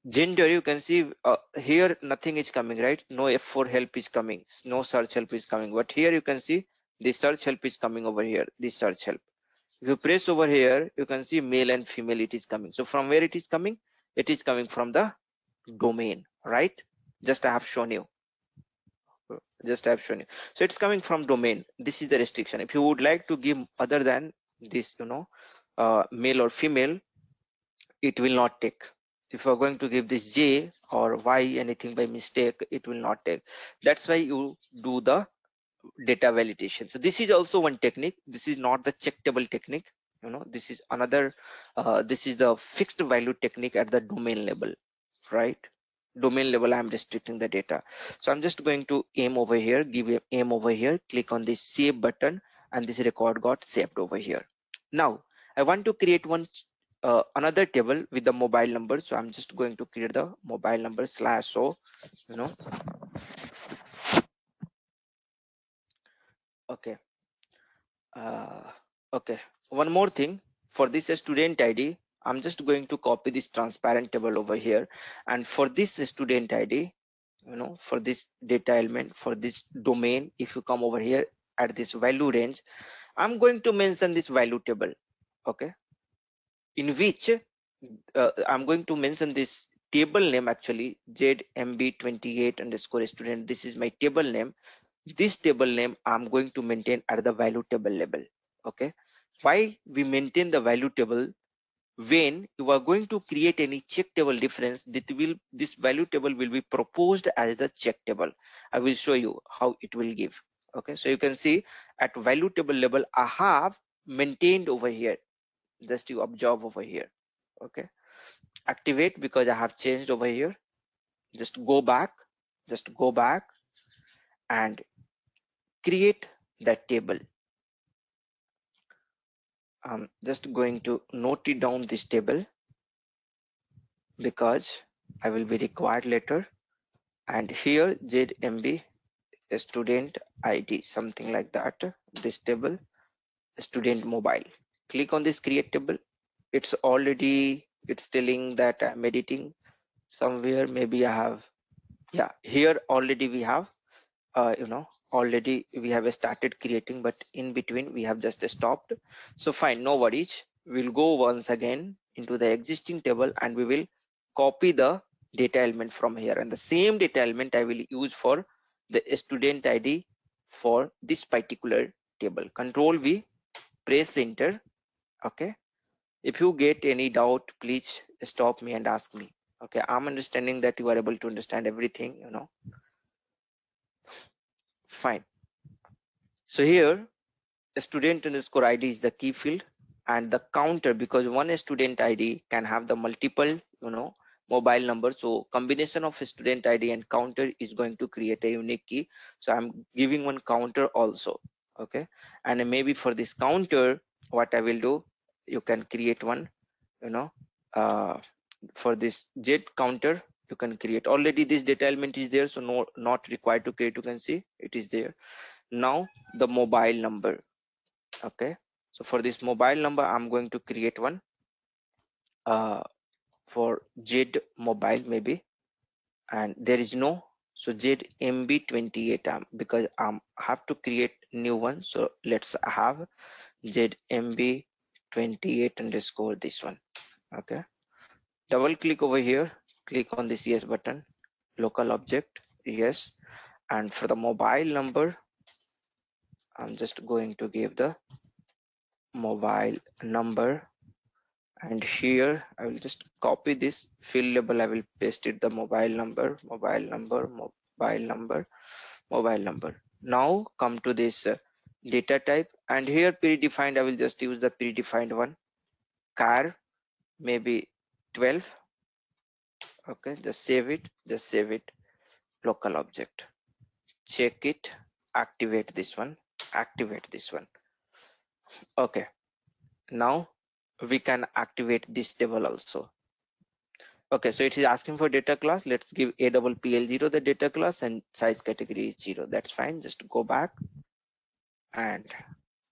gender. You can see here nothing is coming, right? No F4 help is coming, no search help is coming, but here you can see the search help is coming over here. The search help, if you press over here, you can see male and female, it is coming. So from where it is coming? It is coming from the domain, right? Just I have shown you. So it's coming from domain. This is the restriction. If you would like to give other than this, male or female, it will not take. If you are going to give this J or Y anything by mistake, it will not take. That's why you do the data validation. So this is also one technique. This is not the check table technique. This is another. This is the fixed value technique at the domain level, right? Domain level, I'm restricting the data. So I'm just going to aim over here, give a aim over here, click on this save button, and this record got saved over here. Now I want to create one another table with the mobile number. So I'm just going to create the mobile number /o, okay. Uh, okay, one more thing. For this student ID, I'm just going to copy this transparent table over here, and for this student ID, for this data element, for this domain, if you come over here at this value range, I'm going to mention this value table, okay, in which I'm going to mention this table name, actually ZMB28 underscore student. This is my table name. This table name I'm going to maintain at the value table level. Okay, why we maintain the value table? When you are going to create any check table difference, this value table will be proposed as the check table. I will show you how it will give. Okay, so you can see at value table level I have maintained over here. Just you observe over here. Okay, activate, because I have changed over here. Just go back, and create that table. I'm just going to note it down this table because I will be required later. And here ZMB student ID, something like that. This table, student mobile. Click on this create table. It's telling that I'm editing somewhere. Maybe I have, yeah, here already we have already we have started creating, but in between we have just stopped. So fine, no worries. We'll go once again into the existing table and we will copy the data element from here, and the same data element I will use for the student ID for this particular table. Control V, press enter. Okay, if you get any doubt, please stop me and ask me. Okay, I'm understanding that you are able to understand everything, fine. So here student underscore ID is the key field, and the counter, because one student ID can have the multiple mobile number, so combination of student ID and counter is going to create a unique key. So I'm giving one counter also. Okay, and maybe for this counter, what I will do, you can create one, uh, for this Z counter, you can create. Already this data element is there, so not required to create. You can see it is there. Now the mobile number. Okay, so for this mobile number I'm going to create one for Z mobile maybe, and there is no, so ZMB28 because I have to create new one. So let's have ZMB28 underscore this one. Okay, double click over here, click on this yes button, local object, yes. And for the mobile number, I'm just going to give the mobile number, and here I will just copy this field label. I will paste it the mobile number, mobile number, mobile number, mobile number. Now come to this data type, and here predefined, I will just use the predefined one, car, maybe 12. Okay, just save it, local object, check it, activate this one, activate this one. Okay, now we can activate this table also. Okay, so it is asking for data class. Let's give a double pl0 the data class, and size category is 0. That's fine. Just go back and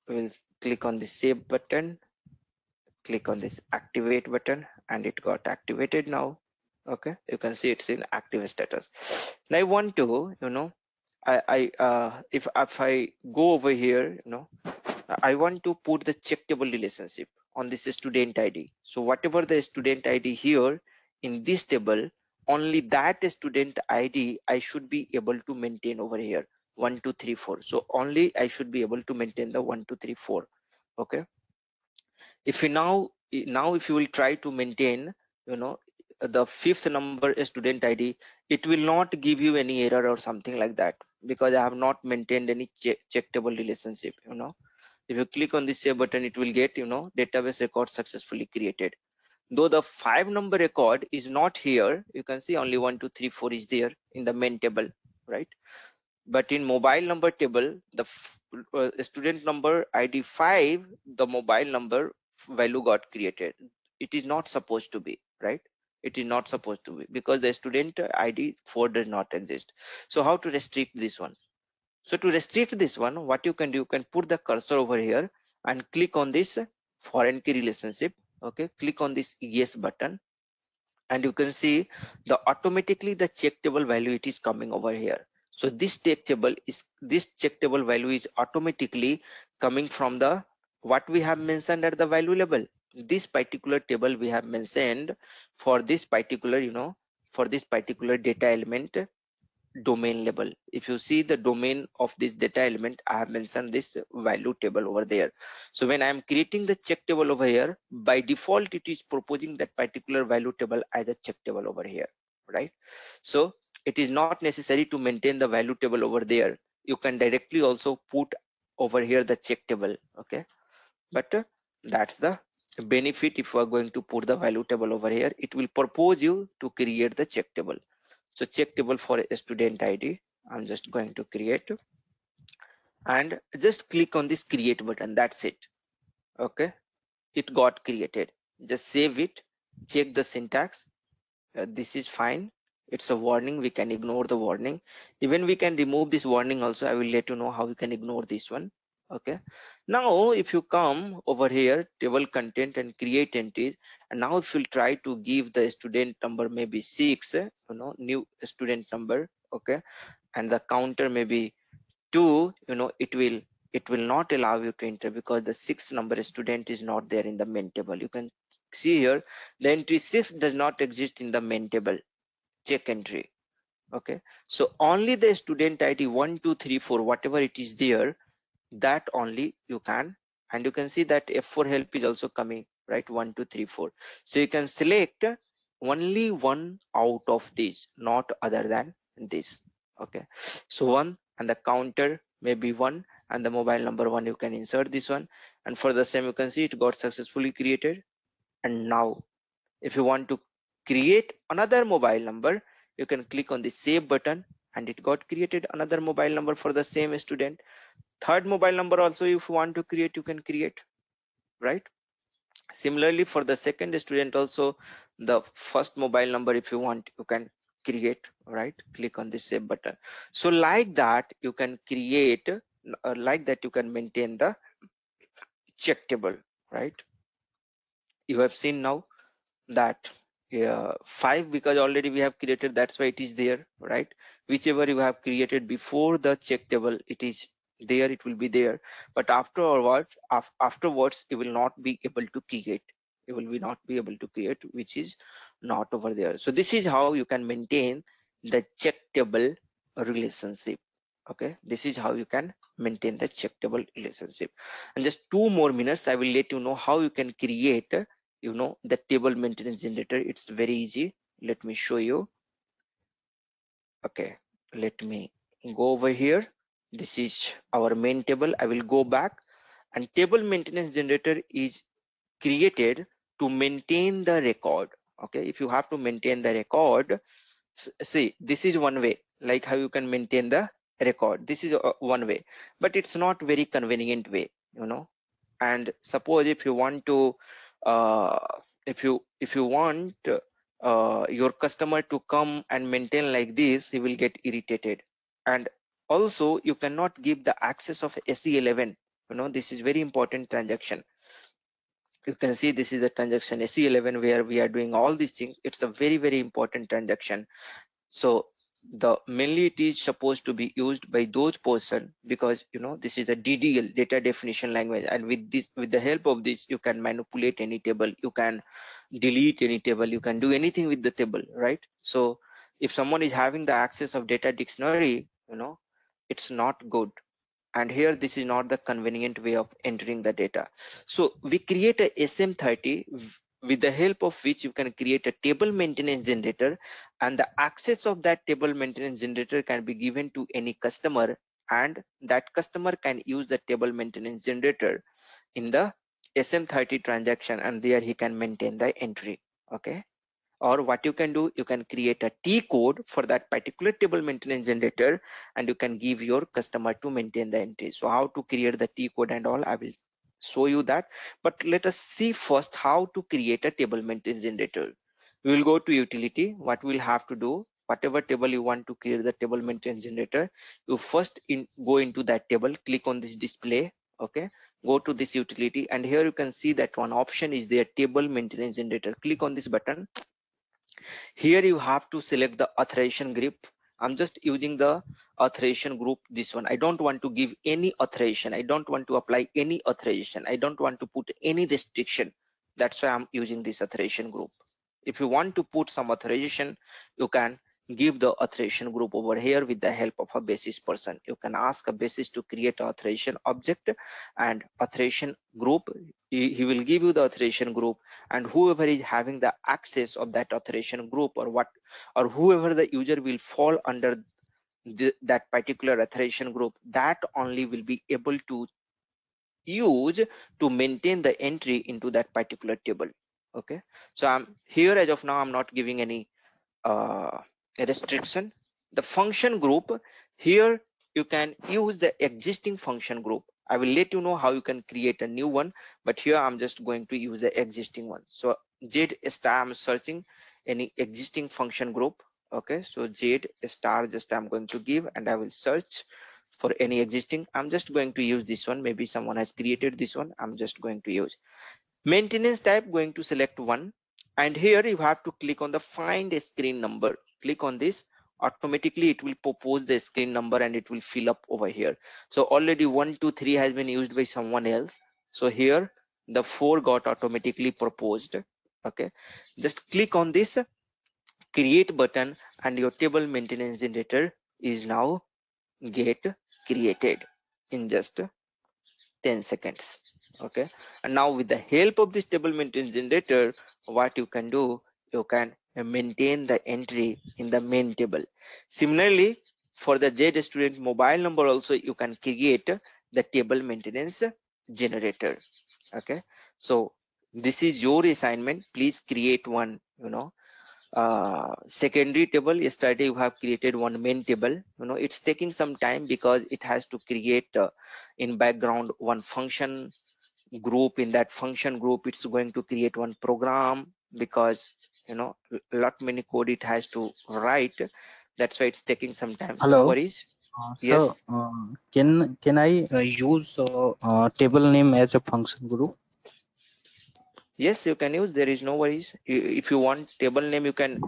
we'll click on the save button, click on this activate button, and it got activated now. Okay, you can see it's in active status. Now I want to, if I go over here, I want to put the check table relationship on this student ID. So whatever the student ID here in this table, only that student ID I should be able to maintain over here, 1 2 3 4. So only I should be able to maintain the 1 2 3 4. Okay, if you now if you will try to maintain, you know the fifth number student ID, it will not give you any error or something like that, because I have not maintained any check table relationship. If you click on the save button, it will get, database record successfully created. Though the 5 number record is not here, you can see only 1 2 3 4 is there in the main table, right? But in mobile number table, the student number ID 5, the mobile number value got created. It is not supposed to be, right? It is not supposed to be, because the student ID 4 does not exist. So how to restrict this one? So to restrict this one, what you can do, you can put the cursor over here and click on this foreign key relationship. Okay, click on this yes button, and you can see the automatically the check table value, it is coming over here. So this check table value is automatically coming from the what we have mentioned at the value level. This particular table we have mentioned for this particular, for this particular data element domain level. If you see the domain of this data element, I have mentioned this value table over there. So when I am creating the check table over here, by default it is proposing that particular value table as a check table over here, right? So it is not necessary to maintain the value table over there. You can directly also put over here the check table. Okay, but that's the benefit. If you are going to put the value table over here, it will propose you to create the check table. So check table for a student ID, I'm just going to create, and just click on this create button. That's it. Okay, it got created. Just save it, check the syntax. This is fine. It's a warning, we can ignore the warning. Even we can remove this warning also. I will let you know how we can ignore this one. Okay, now if you come over here, table content and create entries, and now if you try to give the student number maybe 6, new student number, okay, and the counter maybe 2, it will not allow you to enter, because the 6th number student is not there in the main table. You can see here the entry 6 does not exist in the main table check entry. Okay, so only the student ID 1 2 3 4, whatever it is there, that only you can. And you can see that F4 help is also coming, right? 1 2 3 4. So you can select only one out of these, not other than this. Okay, so 1, and the counter maybe 1, and the mobile number 1, you can insert this one, and for the same you can see it got successfully created. And now if you want to create another mobile number, you can click on the save button, and it got created another mobile number for the same student. Third mobile number also, if you want to create, you can create, right? Similarly for the second student also, the first mobile number, if you want, you can create, right? Click on the save button. So like that you can create, like that you can maintain the check table, right? You have seen now that 5, because already we have created, that's why it is there, right? Whichever you have created before the check table, it is there, it will be there, but afterwards you will not be able to create, which is not over there. So this is how you can maintain the check table relationship. Okay, this is how you can maintain the check table relationship. And just 2 more minutes, I will let you know how you can create, the table maintenance generator. It's very easy. Let me show you. Okay, let me go over here. This is our main table. I will go back, and table maintenance generator is created to maintain the record. Okay, if you have to maintain the record, see, this is one way, like how you can maintain the record. This is one way, but it's not very convenient way, and suppose if you want to uh, if you want your customer to come and maintain like this, he will get irritated. And also you cannot give the access of SE11. This is very important transaction. You can see this is a transaction SE11 where we are doing all these things. It's a very, very important transaction. So the mainly it is supposed to be used by those person, because this is a DDL, data definition language, and with the help of this you can manipulate any table, you can delete any table, you can do anything with the table, right? So if someone is having the access of data dictionary, it's not good. And here this is not the convenient way of entering the data. So we create a SM30 with the help of which you can create a table maintenance generator, and the access of that table maintenance generator can be given to any customer, and that customer can use the table maintenance generator in the SM30 transaction, and there he can maintain the entry. Okay, or what you can do, you can create a T code for that particular table maintenance generator, and you can give your customer to maintain the entry. So how to create the T code and all, I will show you that, but let us see first how to create a table maintenance generator. We will go to utility. What we'll have to do, whatever table you want to create the table maintenance generator, you first go into that table, click on this display. Okay, go to this utility, and here you can see that one option is there, table maintenance generator. Click on this button. Here you have to select the authorization group. I'm just using the authorization group, this one. I don't want to give any authorization. I don't want to apply any authorization. I don't want to put any restriction. That's why I'm using this authorization group. If you want to put some authorization, you can give the authorization group over here with the help of a basis person. You can ask a basis to create an authorization object and authorization group. He will give you the authorization group, and whoever is having the access of that authorization group, or whoever the user will fall under that particular authorization group, that only will be able to use to maintain the entry into that particular table. Okay, so I'm here as of now, I'm not giving any restriction. The function group, here you can use the existing function group. I will let you know how you can create a new one, but here I'm just going to use the existing one. So Z star, I'm searching any existing function group. Okay, so Z star, just I'm going to give, and I will search for any existing. I'm just going to use this one. Maybe someone has created this one. I'm just going to use maintenance type, going to select one, and here you have to click on the find a screen number. Click on this. Automatically it will propose the screen number, and it will fill up over here. So already 1 2 3 has been used by someone else, so here the 4 got automatically proposed. Okay, just click on this create button, and your table maintenance generator is now get created in just 10 seconds. Okay, and now with the help of this table maintenance generator, what you can do, you can maintain the entry in the main table. Similarly, for the Z student mobile number also, you can create the table maintenance generator. Okay, so this is your assignment. Please create one, secondary table. Yesterday you have created one main table. It's taking some time because it has to create in background one function group. In that function group, it's going to create one program, because lot many code it has to write. That's why it's taking some time, so no Hello. worries. So, Yes, can I use table name as a function group? yes, you can use, there is no worries. If you want table name, you can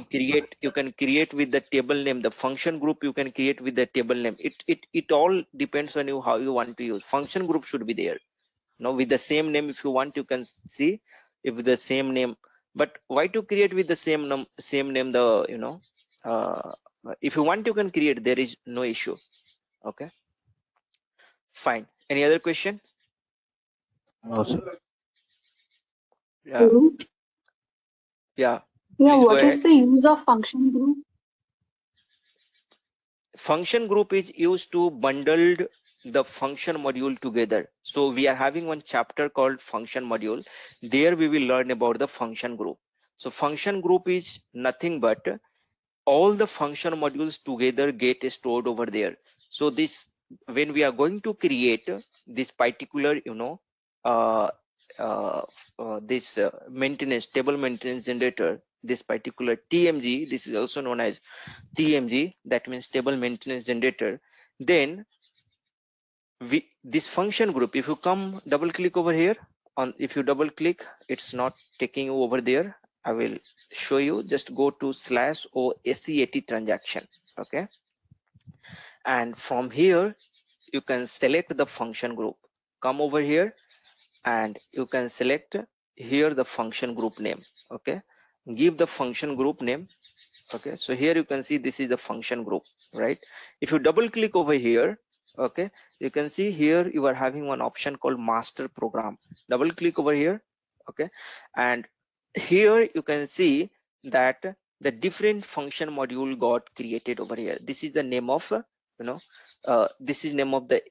create with the table name. The function group you can create with the table name. It all depends on you how you want to use. Function group should be there. Now with the same name, if you want, you can see if the same name. But why to create with the same name, the uh, if you want you can create, there is no issue. Okay, fine. Any other question? No, sir. Yeah, Guru. yeah, Yeah, please go what is ahead. the use of function group? Function group is used to bundle the function module together. So we are having one chapter called function module. There we will learn about the function group. So function group is nothing but all the function modules together get stored over there. So this, when we are going to create this particular, uh, uh, this maintenance table maintenance generator, this particular TMG, this is also known as TMG, that means table maintenance generator. Then this function group, if you come double click over here on, if you double click, it's not taking you over there. I will show you. Just go to /o SEAT transaction. Okay, and from here you can select the function group. Come over here and you can select here the function group name. Okay, give the function group name. Okay, so here you can see this is the function group, right? If you double click over here, okay, you can see here you are having one option called master program. Double click over here. Okay, and here you can see that the different function module got created over here. This is the name of this is name of the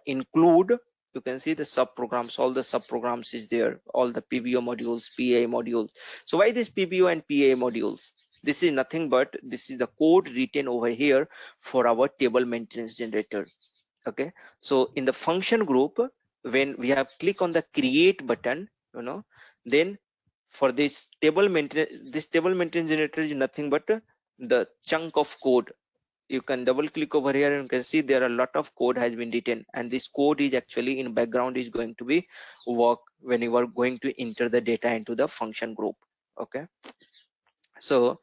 include. You can see the sub programs, all the sub programs is there, all the PBO modules, PA modules. So why this PBO and PA modules? This is nothing but this is the code written over here for our table maintenance generator. Okay, so in the function group, when we have click on the create button, then for this table maintenance generator is nothing but the chunk of code. You can double click over here and you can see there are a lot of code has been written, and this code is actually in background is going to be work when you are going to enter the data into the function group. Okay, so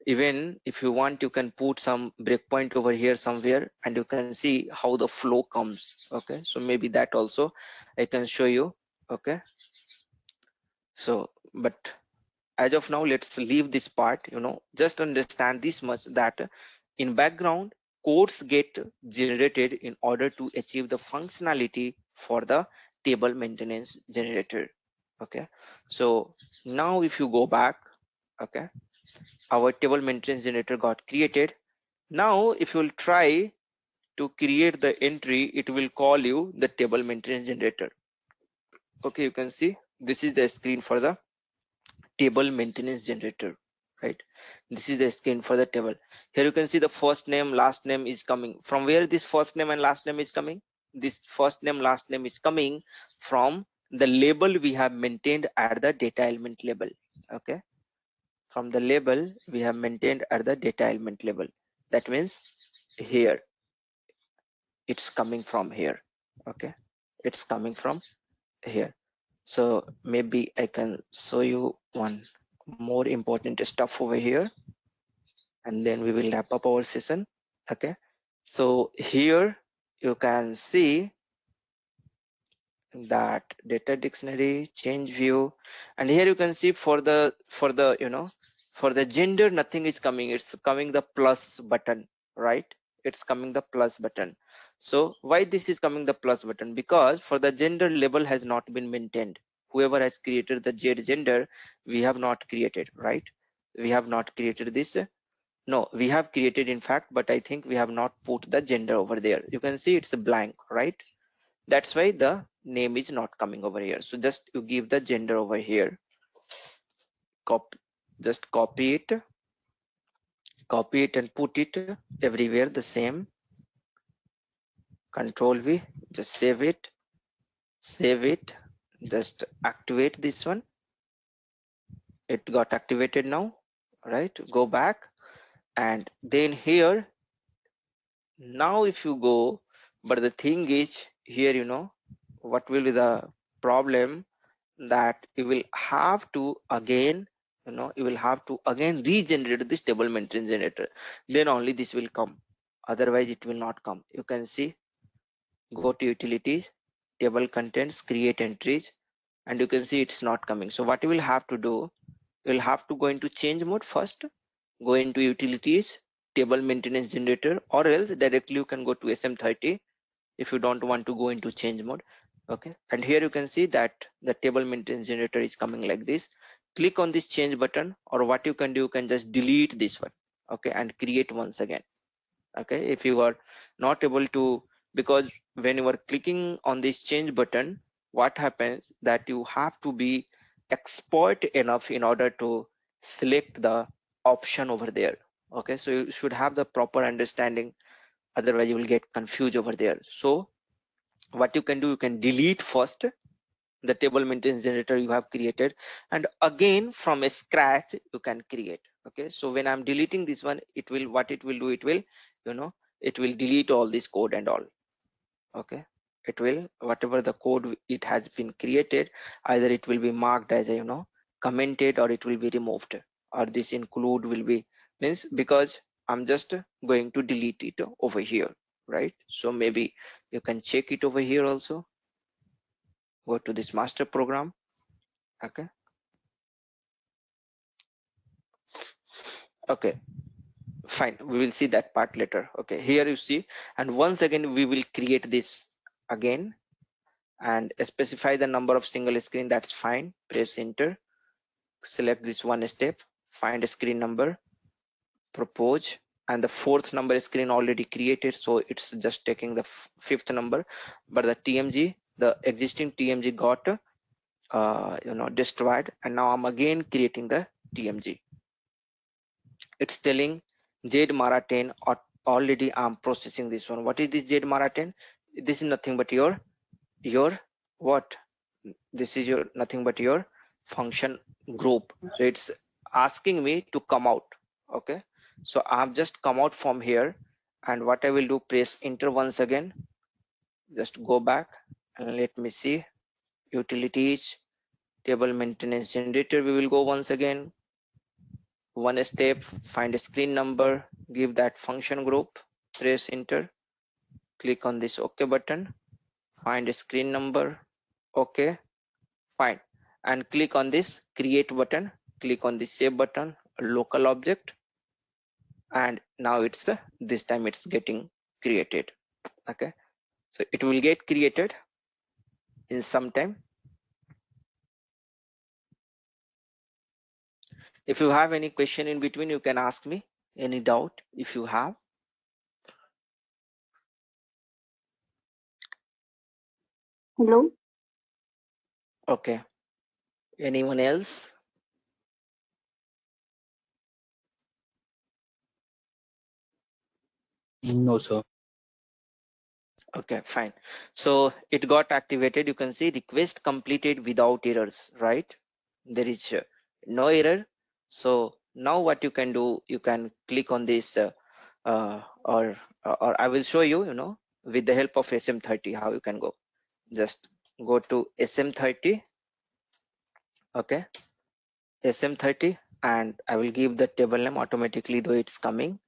even if you want you can put some breakpoint over here somewhere and you can see how the flow comes. Okay, so maybe that also I can show you. Okay, so but as of now let's leave this part. Just understand this much, that in background codes get generated in order to achieve the functionality for the table maintenance generator. Okay, so now if you go back, okay, our table maintenance generator got created. Now if you will try to create the entry, it will call you the table maintenance generator. Okay, you can see this is the screen for the table maintenance generator, right? This is the screen for the table. Here you can see the first name, last name is coming. From where this first name and last name is coming? This first name, last name is coming from the label we have maintained at the data element level. Okay, from the label we have maintained at the data element level. That means here it's coming from here. Okay, it's coming from here. So maybe I can show you one more important stuff over here, and then we will wrap up our session. Okay, so here you can see that data dictionary change view, and here you can see for the for the gender nothing is coming, it's coming the plus button, right? It's coming the plus button. So why this is coming the plus button? Because for the gender label has not been maintained. Whoever has created the z gender, we have not created, right? We have not created this. No, we have created in fact, but I think we have not put the gender over there. You can see it's a blank, right? That's why the name is not coming over here. So just you give the gender over here, copy, just copy it and put it everywhere the same. Control V, just save it, just activate this one. It got activated now, right? Go back, and then here now if you go, but the thing is here, what will be the problem? That you will have to again, you will have to again regenerate this table maintenance generator, then only this will come, otherwise it will not come. You can see, go to utilities, table contents, create entries, and you can see it's not coming. So what you will have to do, you will have to go into change mode first, go into utilities, table maintenance generator, or else directly you can go to SM30 if you don't want to go into change mode. Okay, and here you can see that the table maintenance generator is coming like this. Click on this change button, or what you can do, you can just delete this one, okay, and create once again. Okay, if you are not able to, because when you are clicking on this change button, what happens that you have to be expert enough in order to select the option over there. Okay, so you should have the proper understanding, otherwise you will get confused over there. So what you can do, you can delete first the table maintenance generator you have created, and again from a scratch you can create. Okay, so when I'm deleting this one, it will, what it will do, it will, you know, it will delete all this code and all. Okay, it will, whatever the code it has been created, either it will be marked as a, you know, commented, or it will be removed, or this include will be, means, because I'm just going to delete it over here, right? So maybe you can check it over here also. Go to this master program. Okay, okay, fine, we will see that part later. Okay, here you see, and once again we will create this again and specify the number of single screen. That's fine, press enter, select this one step, find a screen number, propose, and the fourth number screen already created, so it's just taking the fifth number, but the tmg, the existing tmg got you know, destroyed, and now I'm again creating the tmg. It's telling Mara 10, or already I'm processing this one. What is this Mara 10? This is nothing but your what? This is your nothing but your function group. So it's asking me to come out. Okay, so I've just come out from here, and what I will do, press enter once again, just go back and let me see utilities, table maintenance generator. We will go once again, one step, find a screen number, give that function group, press enter, click on this OK button, find a screen number, OK, fine, and click on this create button, click on the save button, local object, and now it's this time it's getting created. Okay, so it will get created in some time. If you have any question in between, you can ask me, any doubt if you have. Hello. Okay, anyone else? No, sir. Okay, fine. So it got activated. You can see request completed without errors, right? There is no error. So now what you can do, you can click on this or I will show you, you know, with the help of SM30 how you can go. Just go to SM30. Okay, SM30, and I will give the table name automatically, though it's coming.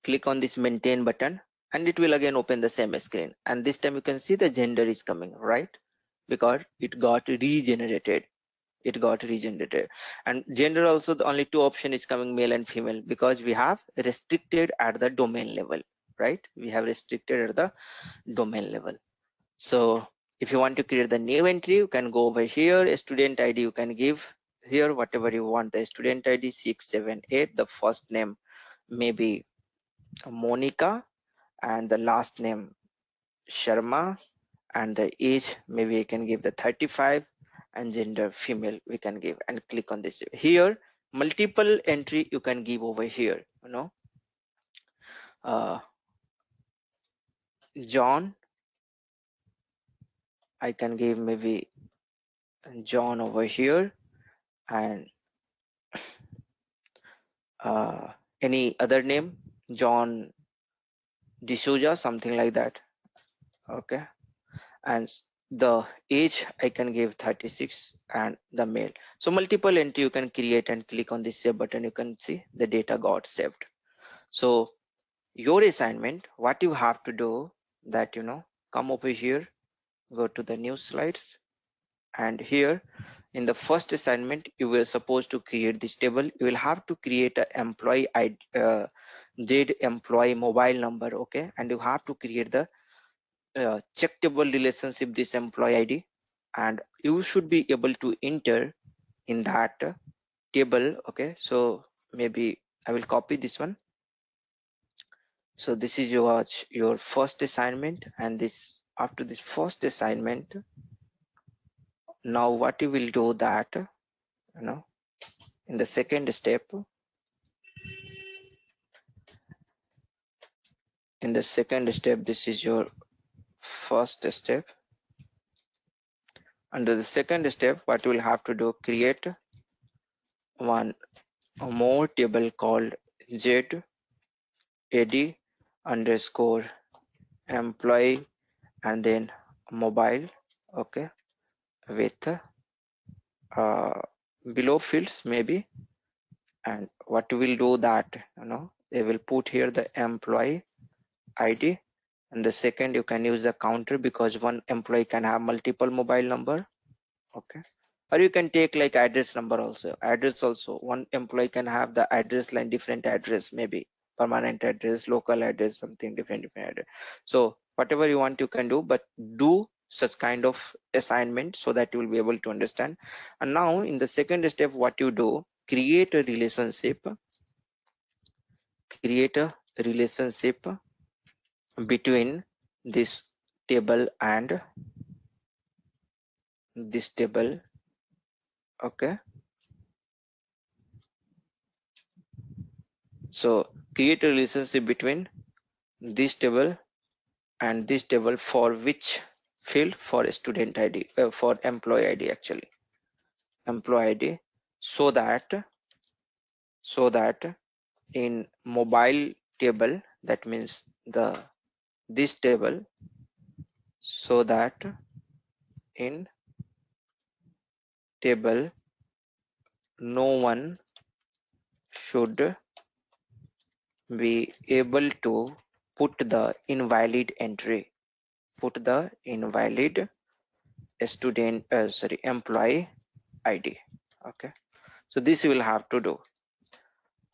Click on this maintain button, and it will again open the same screen, and this time you can see the gender is coming, right? Because it got regenerated, and gender also, the only two option is coming, male and female, because we have restricted at the domain level, right? We have restricted at the domain level. So if you want to create the new entry, you can go over here, a student id you can give here whatever you want, the student id 678, the first name maybe Monica, and the last name Sharma, and the age maybe I can give the 35, and gender female we can give, and click on this. Here multiple entry you can give over here, you know, John, I can give maybe John over here, and any other name, John D'Souza, something like that. Okay, and the age I can give 36, and the male. So multiple entry you can create, and click on this save button, you can see the data got saved. So your assignment, what you have to do, that, you know, come over here, go to the new slides, And here in the first assignment, you were supposed to create this table. You will have to create an employee ID, JADE employee mobile number, okay, and you have to create the check table relationship this employee ID, and you should be able to enter in that table. Okay, so maybe I will copy this one. So this is your first assignment, and this after this first assignment, now what you will do that, you know, in the second step, this is your first step. Under the second step, what you will have to do, create one more table called JAD underscore employee and then mobile, okay, with below fields maybe. And what will do that, you know, they will put here the employee ID, and the second you can use the counter because one employee can have multiple mobile number, okay. Or you can take like address number also, address also, one employee can have the address line different address, maybe permanent address, local address, something different address. So whatever you want you can do, but do such kind of assignment so that you will be able to understand. And now in the second step, what you do, create a relationship between this table and this table, okay. So create a relationship between this table and this table for which field, for student ID, for employee ID actually, employee ID, so that in mobile table, that means this table, so that in table no one should be able to put the invalid entry, put the invalid student employee ID, okay. So this you will have to do.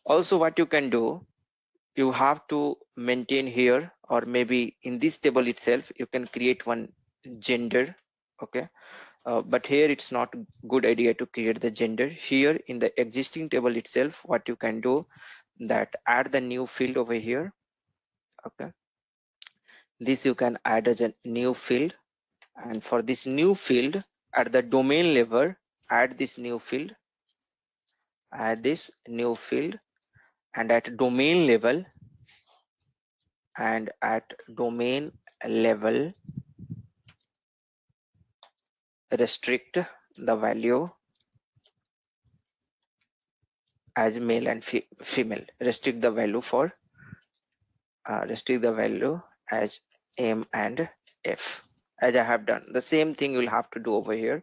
Also what you can do, you have to maintain here, or maybe in this table itself you can create one gender, okay. But here it's not good idea to create the gender. Here in the existing table itself, what you can do, that add the new field over here, okay. This you can add as a new field, and for this new field at the domain level, add this new field, and at domain level, restrict the value as male and female, restrict the value as M and F, as I have done. The same thing you'll have to do over here,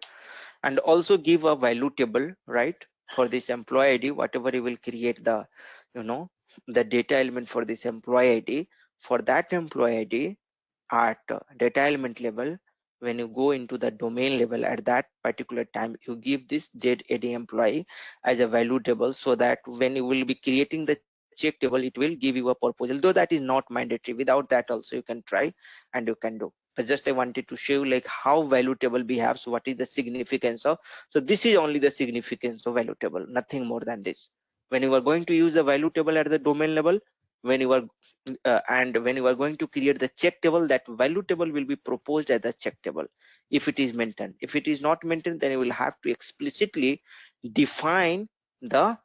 and also give a value table, right, for this employee ID. Whatever you will create the, you know, the data element for this employee ID, for that employee ID at data element level, when you go into the domain level at that particular time, you give this ZAD employee as a value table, so that when you will be creating the check table, it will give you a proposal, though that is not mandatory. Without that also you can try and you can do. But just I wanted to show you like how value table behaves, what is the significance of. So this is only the significance of value table, nothing more than this. When you are going to use the value table at the domain level, when you are and when you are going to create the check table, that value table will be proposed as the check table if it is maintained. If it is not maintained, then you will have to explicitly define the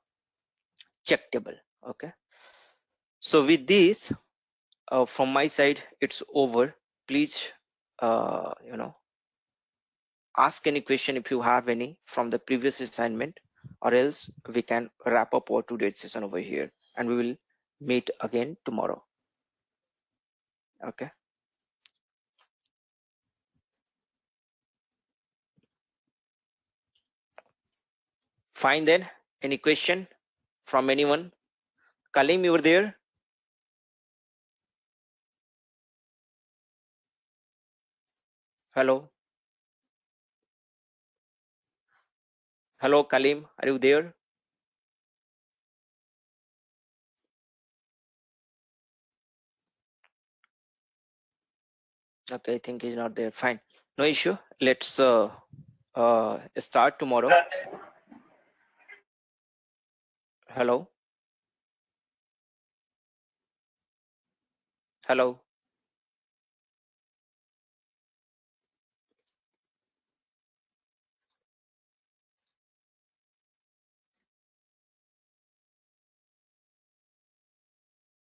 check table, okay. So with this, from my side it's over. Please you know, ask any question if you have any from the previous assignment, or else we can wrap up our today's session over here, and we will meet again tomorrow, okay. Fine then. Any question from anyone? Kalim, you were there? Hello. Hello, Kalim, are you there? Okay, I think he's not there. Fine, no issue. Let's start tomorrow. Hello, hello.